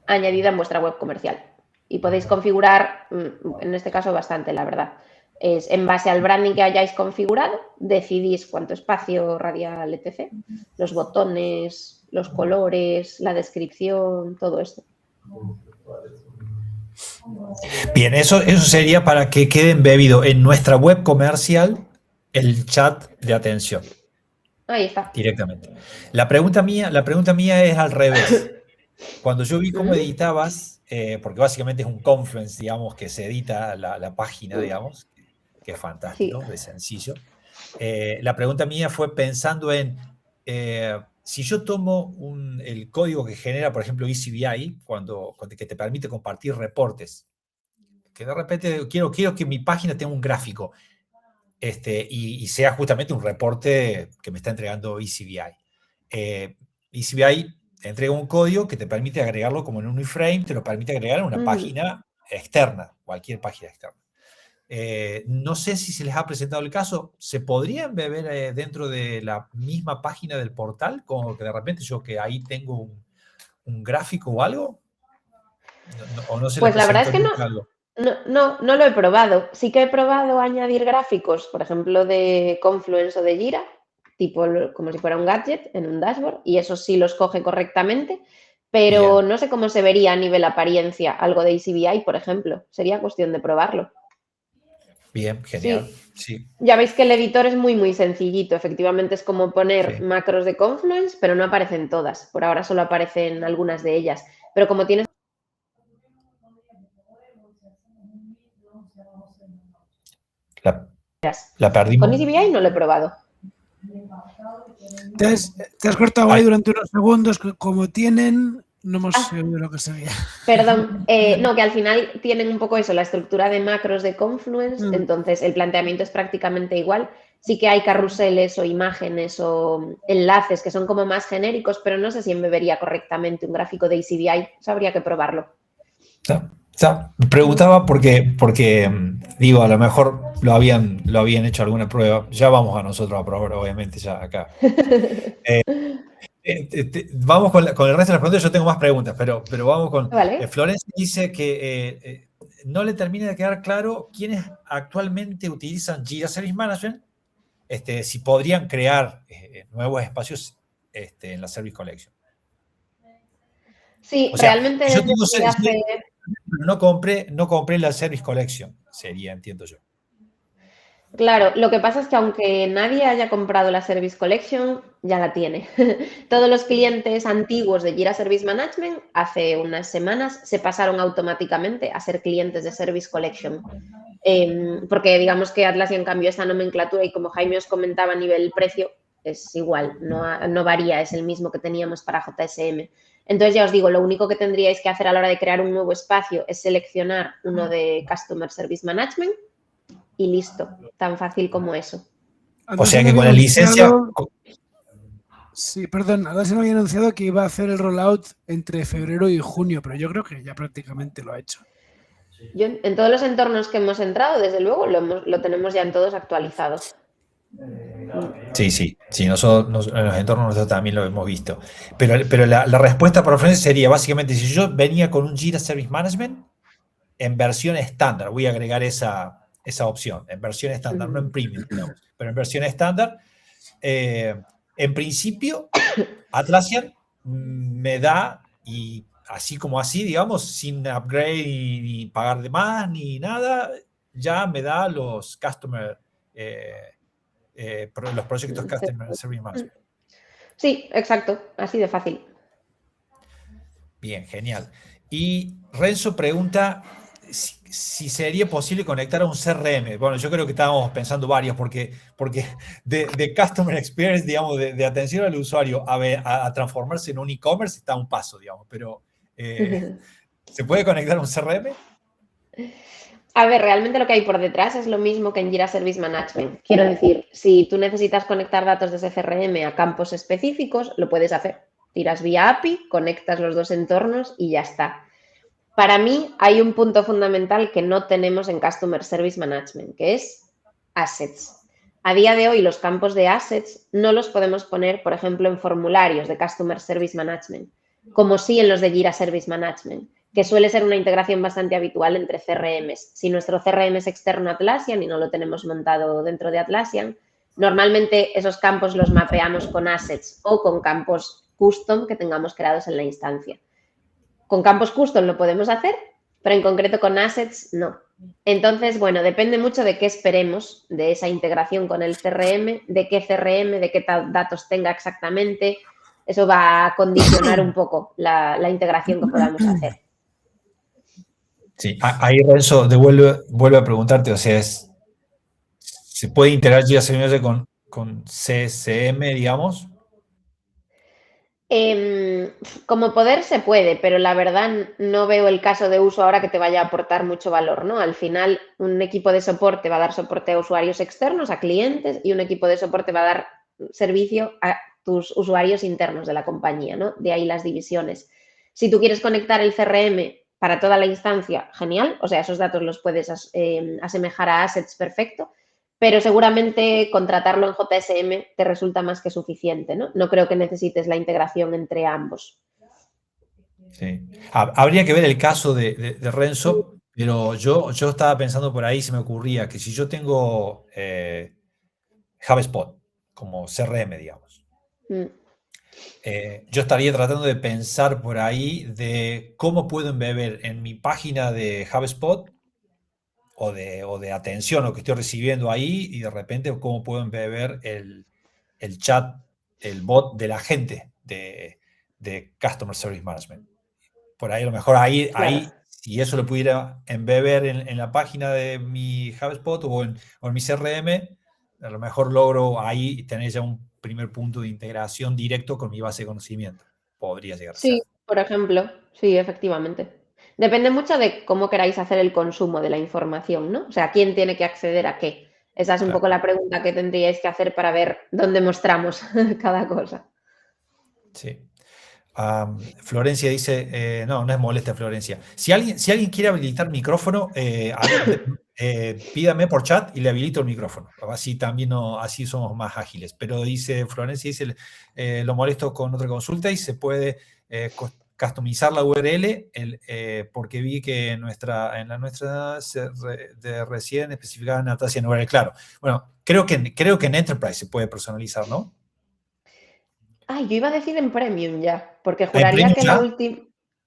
añadida en vuestra web comercial. Y podéis configurar, en este caso bastante, la verdad. Es en base al branding que hayáis configurado, decidís cuánto espacio radial, etc. Los botones, los colores, la descripción, todo esto. Bien, eso sería para que quede embebido en nuestra web comercial el chat de atención. Ahí está. Directamente. La pregunta mía es al revés. Cuando yo vi cómo editabas, porque básicamente es un Confluence, digamos, que se edita la página, digamos, que es fantástico, Sí. es sencillo. La pregunta mía fue pensando en, si yo tomo el código que genera, por ejemplo, EasyBI, que te permite compartir reportes, que de repente quiero que mi página tenga un gráfico, y sea justamente un reporte que me está entregando EasyBI. EasyBI te entrega un código que te permite agregarlo como en un iframe, te lo permite agregar en una página externa, cualquier página externa. No sé si se les ha presentado el caso, ¿se podría embeber dentro de la misma página del portal? Como que de repente yo que ahí tengo un gráfico o algo, o no se les Pues la verdad es presentó que nunca algo. no lo he probado. Sí que he probado añadir gráficos, por ejemplo, de Confluence o de Jira, tipo como si fuera un gadget en un dashboard, y eso sí los coge correctamente, pero Bien. no sé cómo se vería a nivel apariencia algo de EasyBI, por ejemplo. Sería cuestión de probarlo. Bien, genial. Sí. Ya veis que el editor es muy sencillito. Efectivamente es como poner Sí. macros de Confluence, pero no aparecen todas. Por ahora solo aparecen algunas de ellas. Pero como tienes... La perdimos. Con EasyBI no lo he probado. Te has cortado ahí durante unos segundos, como tienen, no hemos oído lo que sería. Perdón, no, que al final tienen un poco eso, la estructura de macros de Confluence, entonces el planteamiento es prácticamente igual. Sí que hay carruseles o imágenes o enlaces que son como más genéricos, pero no sé si embebería correctamente un gráfico de EasyBI, eso habría que probarlo. Preguntaba porque digo, a lo mejor lo habían hecho alguna prueba. Ya vamos a nosotros a probar, obviamente, ya acá. Vamos con el resto de las preguntas. Yo tengo más preguntas, pero vamos con... Vale. Florencia dice que no le termina de quedar claro quiénes actualmente utilizan Jira Service Management, si podrían crear nuevos espacios en la Service Collection. Sí, O sea, realmente yo desde hace... no compré la Service Collection, sería, entiendo yo. Claro, lo que pasa es que aunque nadie haya comprado la Service Collection, ya la tiene. Todos los clientes antiguos de Jira Service Management hace unas semanas se pasaron automáticamente a ser clientes de Service Collection. Porque digamos que Atlassian cambió esta nomenclatura y como Jaime os comentaba a nivel precio, es igual, no varía, es el mismo que teníamos para JSM. Entonces ya os digo, lo único que tendríais que hacer a la hora de crear un nuevo espacio es seleccionar uno de Customer Service Management y listo, tan fácil como eso. O sea que con la licencia... Sí, perdón, Atlassian había anunciado que iba a hacer el rollout entre febrero y junio, pero yo creo que ya prácticamente lo ha hecho. Yo, en todos los entornos que hemos entrado, desde luego, lo tenemos ya en todos actualizados. Sí, nosotros en los entornos nosotros también lo hemos visto. Pero la respuesta para Florencia sería básicamente, si yo venía con un Jira Service Management en versión estándar, voy a agregar esa opción, en versión estándar, no en premium, digamos, pero en versión estándar, en principio, Atlassian me da, y así como así, digamos, sin upgrade ni pagar de más ni nada, ya me da los customer, los proyectos Customer Service Management. Sí, exacto, así de fácil. Bien, genial. Y Renzo pregunta si sería posible conectar a un CRM. Bueno, yo creo que estábamos pensando varios, porque de Customer Experience, digamos, de atención al usuario a transformarse en un e-commerce está un paso, digamos, pero ¿se puede conectar a un CRM? A ver, realmente lo que hay por detrás es lo mismo que en Jira Service Management. Quiero decir, si tú necesitas conectar datos de ese CRM a campos específicos, lo puedes hacer. Tiras vía API, conectas los dos entornos y ya está. Para mí hay un punto fundamental que no tenemos en Customer Service Management, que es Assets. A día de hoy los campos de assets no los podemos poner, por ejemplo, en formularios de Customer Service Management, como sí en los de Jira Service Management, que suele ser una integración bastante habitual entre CRMs. Si nuestro CRM es externo a Atlassian y no lo tenemos montado dentro de Atlassian, normalmente esos campos los mapeamos con assets o con campos custom que tengamos creados en la instancia. Con campos custom lo podemos hacer, pero en concreto con assets no. Entonces, bueno, depende mucho de qué esperemos de esa integración con el CRM, de qué datos tenga exactamente. Eso va a condicionar un poco la integración que podamos hacer. Sí, ahí Renzo vuelve a preguntarte, o sea, ¿se puede integrar Jira Service Management con CCM, digamos? Como poder se puede, pero la verdad no veo el caso de uso ahora que te vaya a aportar mucho valor, ¿no? Al final, un equipo de soporte va a dar soporte a usuarios externos, a clientes, y un equipo de soporte va a dar servicio a tus usuarios internos de la compañía, ¿no? De ahí las divisiones. Si tú quieres conectar el CRM para toda la instancia, genial, o sea, esos datos los puedes asemejar a assets, perfecto, pero seguramente contratarlo en JSM te resulta más que suficiente, ¿no? No creo que necesites la integración entre ambos. Sí. Habría que ver el caso de Renzo, pero yo estaba pensando por ahí, se me ocurría que si yo tengo HubSpot como CRM, digamos, yo estaría tratando de pensar por ahí de cómo puedo embeber en mi página de HubSpot o de atención lo que estoy recibiendo ahí y de repente cómo puedo embeber el chat, el bot de la gente de Customer Service Management. Por ahí a lo mejor ahí si eso lo pudiera embeber en la página de mi HubSpot o en mi CRM, a lo mejor logro ahí tener ya un primer punto de integración directo con mi base de conocimiento. Podría llegar a ser. Sí, por ejemplo, sí, efectivamente. Depende mucho de cómo queráis hacer el consumo de la información, ¿no? O sea, ¿quién tiene que acceder a qué? Esa es un poco la pregunta que tendríais que hacer para ver dónde mostramos cada cosa. Sí. Florencia dice, no es molesta Florencia. Si alguien quiere habilitar micrófono, pídame por chat y le habilito el micrófono. Así también así somos más ágiles. Pero Florencia dice, lo molesto con otra consulta y se puede customizar la URL porque vi que en la nuestra de recién especificada en Atlassian URL. Claro. Bueno, creo que en Enterprise se puede personalizar, ¿no? Ay, yo iba a decir en Premium ya, porque ¿En juraría Premium que ya? la última,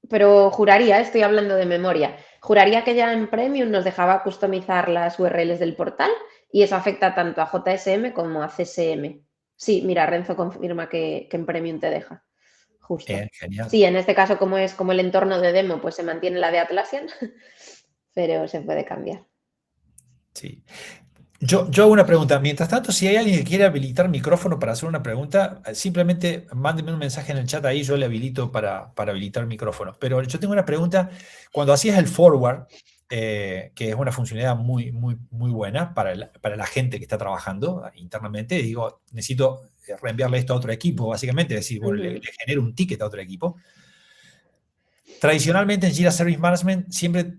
pero juraría, estoy hablando de memoria, juraría que ya en Premium nos dejaba customizar las URLs del portal y eso afecta tanto a JSM como a CSM. Sí, mira, Renzo confirma que en Premium te deja, justo. Genial. Sí, en este caso como es como el entorno de demo, pues se mantiene la de Atlassian, pero se puede cambiar. Sí. Yo hago una pregunta. Mientras tanto, si hay alguien que quiere habilitar micrófono para hacer una pregunta, simplemente mándeme un mensaje en el chat ahí, yo le habilito para habilitar micrófono. Pero yo tengo una pregunta. Cuando hacías el forward, que es una funcionalidad muy, muy, muy buena para la gente que está trabajando internamente, digo, necesito reenviarle esto a otro equipo, básicamente, es decir, bueno, le genero un ticket a otro equipo. Tradicionalmente en Jira Service Management siempre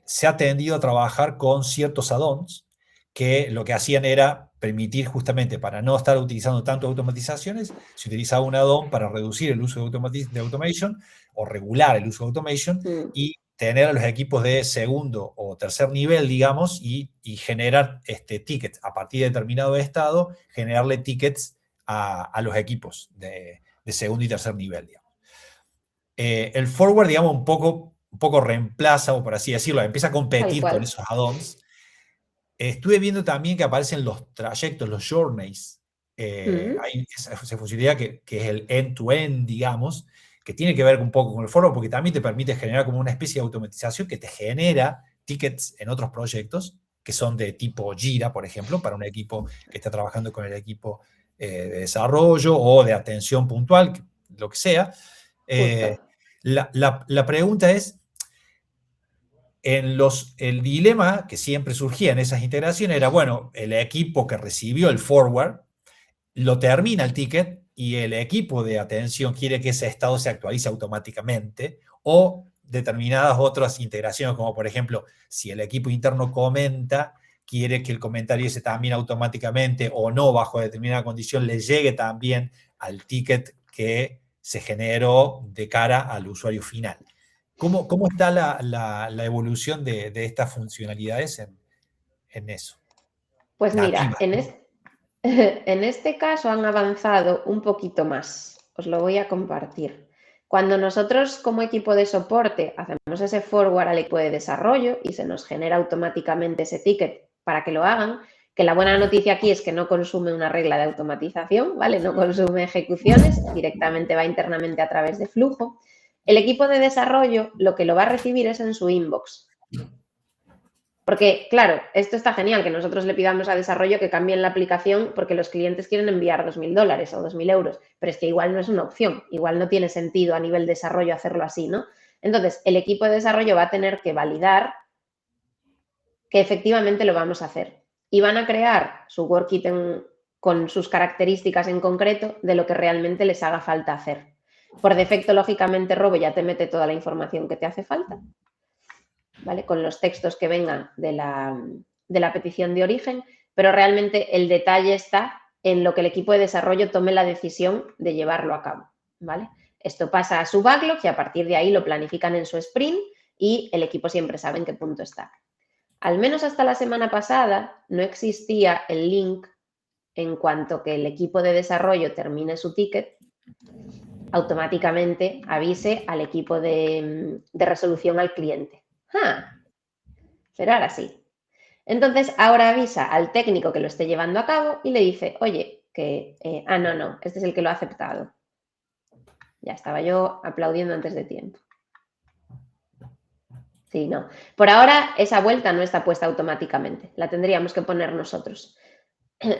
se ha tendido a trabajar con ciertos add-ons que lo que hacían era permitir justamente, para no estar utilizando tanto automatizaciones, se utilizaba un add-on para reducir el uso de automation o regular el uso de automation y tener a los equipos de segundo o tercer nivel, digamos, y generar tickets a partir de determinado estado, generarle tickets a los equipos de segundo y tercer nivel, digamos. El forward, digamos, un poco reemplaza, o por así decirlo, empieza a competir con esos add-ons. Estuve viendo también que aparecen los trayectos, los journeys. Hay esa funcionalidad que es el end-to-end, digamos, que tiene que ver un poco con el forward, porque también te permite generar como una especie de automatización que te genera tickets en otros proyectos, que son de tipo Jira, por ejemplo, para un equipo que está trabajando con el equipo de desarrollo o de atención puntual, lo que sea. La pregunta es, el dilema que siempre surgía en esas integraciones era, bueno, el equipo que recibió el forward lo termina el ticket y el equipo de atención quiere que ese estado se actualice automáticamente, o determinadas otras integraciones, como por ejemplo, si el equipo interno comenta quiere que el comentario ese también automáticamente o no bajo determinada condición le llegue también al ticket que se generó de cara al usuario final. ¿Cómo está la evolución de estas funcionalidades en eso? Pues mira, Nativas, en este caso han avanzado un poquito más. Os lo voy a compartir. Cuando nosotros como equipo de soporte hacemos ese forward al equipo de desarrollo y se nos genera automáticamente ese ticket para que lo hagan, que la buena noticia aquí es que no consume una regla de automatización, ¿vale? No consume ejecuciones, directamente va internamente a través de flujo. El equipo de desarrollo lo que lo va a recibir es en su inbox. Porque, claro, esto está genial, que nosotros le pidamos a desarrollo que cambien la aplicación porque los clientes quieren enviar $2.000 o 2.000 euros, pero es que igual no es una opción, igual no tiene sentido a nivel desarrollo hacerlo así, ¿no? Entonces, el equipo de desarrollo va a tener que validar que efectivamente lo vamos a hacer y van a crear su work item con sus características en concreto de lo que realmente les haga falta hacer. Por defecto, lógicamente, Robo ya te mete toda la información que te hace falta, ¿vale? Con los textos que vengan de la petición de origen, pero realmente el detalle está en lo que el equipo de desarrollo tome la decisión de llevarlo a cabo, ¿vale? Esto pasa a su backlog y a partir de ahí lo planifican en su sprint y el equipo siempre sabe en qué punto está. Al menos hasta la semana pasada no existía el link en cuanto que el equipo de desarrollo termine su ticket, automáticamente avise al equipo de resolución al cliente. Pero ahora sí. Entonces, ahora avisa al técnico que lo esté llevando a cabo y le dice, oye, que, no, este es el que lo ha aceptado. Ya estaba yo aplaudiendo antes de tiempo. Sí, no. Por ahora, esa vuelta no está puesta automáticamente. La tendríamos que poner nosotros.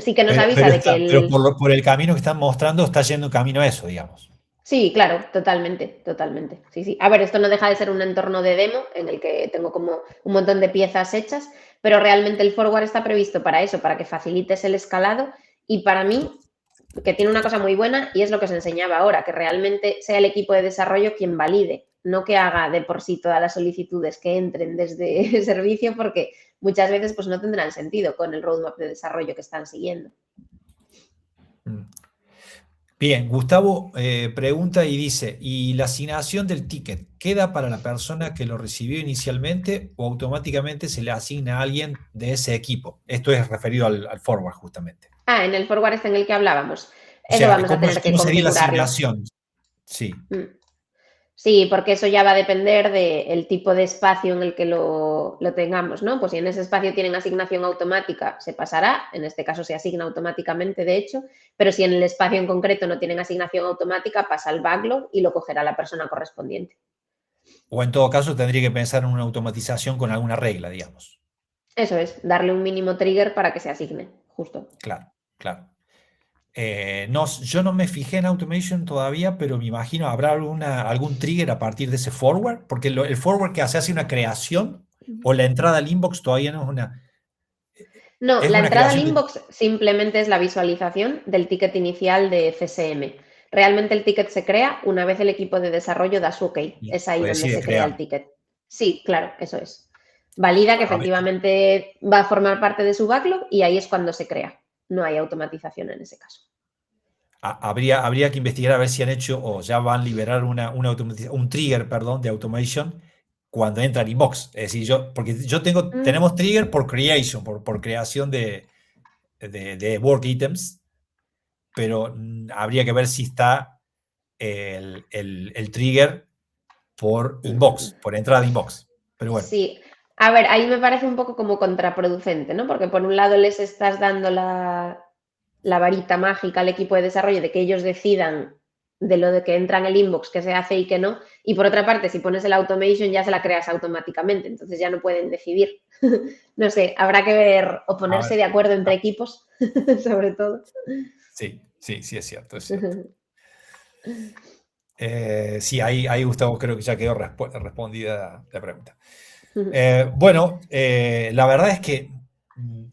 Sí que nos avisa de que pero por el camino que están mostrando, está yendo camino a eso, digamos. Sí, claro, totalmente, totalmente. Sí, sí. A ver, esto no deja de ser un entorno de demo en el que tengo como un montón de piezas hechas, pero realmente el forward está previsto para eso, para que facilites el escalado y para mí, que tiene una cosa muy buena y es lo que os enseñaba ahora, que realmente sea el equipo de desarrollo quien valide, no que haga de por sí todas las solicitudes que entren desde el servicio, porque muchas veces pues no tendrán sentido con el roadmap de desarrollo que están siguiendo. Bien, Gustavo pregunta y dice, ¿y la asignación del ticket queda para la persona que lo recibió inicialmente o automáticamente se le asigna a alguien de ese equipo? Esto es referido al forward, justamente. En el forward este en el que hablábamos. O Eso sea, vamos a tener que ¿cómo sería la configurarlo. asignación? Sí. Sí, porque eso ya va a depender del tipo de espacio en el que lo tengamos, ¿no? Pues si en ese espacio tienen asignación automática, se pasará, en este caso se asigna automáticamente, de hecho, pero si en el espacio en concreto no tienen asignación automática, pasa al backlog y lo cogerá la persona correspondiente. O en todo caso tendría que pensar en una automatización con alguna regla, digamos. Eso es, darle un mínimo trigger para que se asigne, justo. Claro, claro. No, yo no me fijé en automation todavía, pero me imagino habrá algún trigger a partir de ese forward, porque el forward que hace una creación o la entrada al inbox todavía no es una... No, es la una entrada al creación inbox simplemente es la visualización del ticket inicial de CSM. Realmente el ticket se crea una vez el equipo de desarrollo da su ok. Es ahí donde se crea el ticket. Sí, claro, eso es. Valida que efectivamente va a formar parte de su backlog y ahí es cuando se crea. No hay automatización en ese caso. Habría que investigar a ver si han hecho o ya van a liberar un trigger, perdón, de automation cuando entra en inbox. Es decir, porque tenemos trigger por creation, por creación de work items, pero habría que ver si está el trigger por inbox, por entrada de inbox. Pero bueno. Sí, a ver, ahí me parece un poco como contraproducente, ¿no? Porque por un lado les estás dando la varita mágica al equipo de desarrollo de que ellos decidan de lo de que entra en el inbox, que se hace y que no. Y por otra parte, si pones el automation ya se la creas automáticamente, entonces ya no pueden decidir. No sé, habrá que ver o ponerse de acuerdo entre equipos, sobre todo. Sí, es cierto, es cierto. Sí, ahí Gustavo creo que ya quedó respondida la pregunta. Bueno, la verdad es que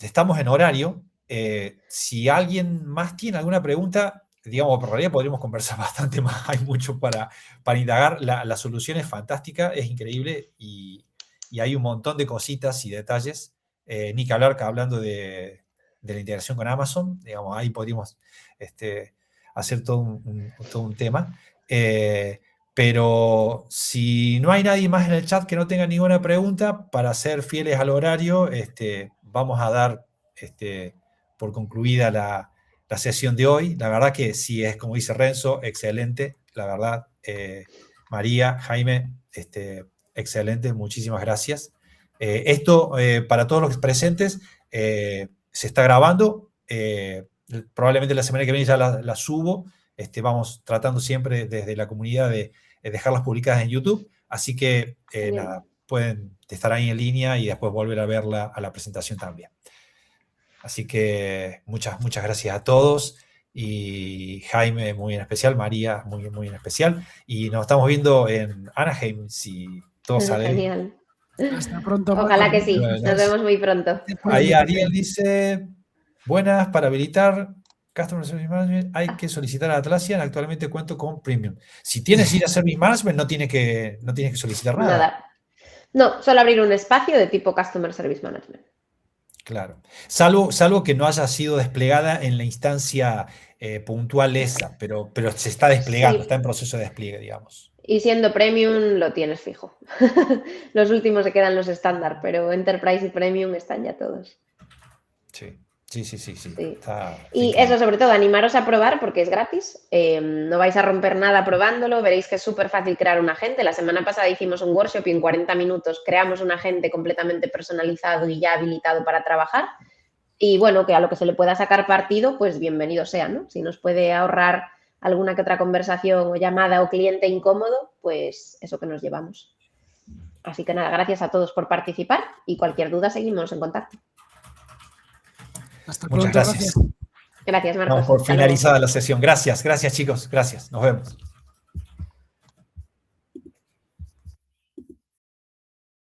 estamos en horario. Si alguien más tiene alguna pregunta, digamos, por realidad podríamos conversar bastante más. Hay mucho para indagar. La solución es fantástica, es increíble y hay un montón de cositas y detalles ni que hablar hablando de la integración con Amazon, digamos, ahí podríamos hacer todo un tema. Pero si no hay nadie más en el chat que no tenga ninguna pregunta, para ser fieles al horario, vamos a dar por concluida la sesión de hoy. La verdad que sí es, como dice Renzo, excelente. La verdad, María, Jaime, excelente, muchísimas gracias. Esto, para todos los presentes, se está grabando. Probablemente la semana que viene ya la subo. Vamos tratando siempre desde la comunidad de dejarlas publicadas en YouTube. Así que, nada, pueden estar ahí en línea y después volver a verla a la presentación también. Así que muchas gracias a todos. Y Jaime, muy en especial, María, muy en especial. Y nos estamos viendo en Anaheim, si todo sale bien. Genial. Hasta pronto. Ojalá que sí. Buenas. Nos vemos muy pronto. Ahí Ariel dice, buenas, para habilitar Customer Service Management hay que solicitar a Atlassian. Actualmente cuento con Premium. Si tienes ir a Service Management, no tienes que solicitar nada. Nada. No, solo abrir un espacio de tipo Customer Service Management. Claro. Salvo que no haya sido desplegada en la instancia puntual esa, pero se está desplegando, Sí. está en proceso de despliegue, digamos. Y siendo Premium lo tienes fijo. Los últimos se quedan los estándar, pero Enterprise y Premium están ya todos. Sí. Y eso, sobre todo, animaros a probar porque es gratis. No vais a romper nada probándolo. Veréis que es súper fácil crear un agente. La semana pasada hicimos un workshop y en 40 minutos creamos un agente completamente personalizado y ya habilitado para trabajar. Y bueno, que a lo que se le pueda sacar partido, pues bienvenido sea, ¿no? Si nos puede ahorrar alguna que otra conversación o llamada o cliente incómodo, pues eso que nos llevamos. Así que nada, gracias a todos por participar y cualquier duda seguimos en contacto. Hasta pronto. Muchas gracias. Gracias, Marcos. Vamos por finalizada la sesión. Gracias chicos, gracias. Nos vemos.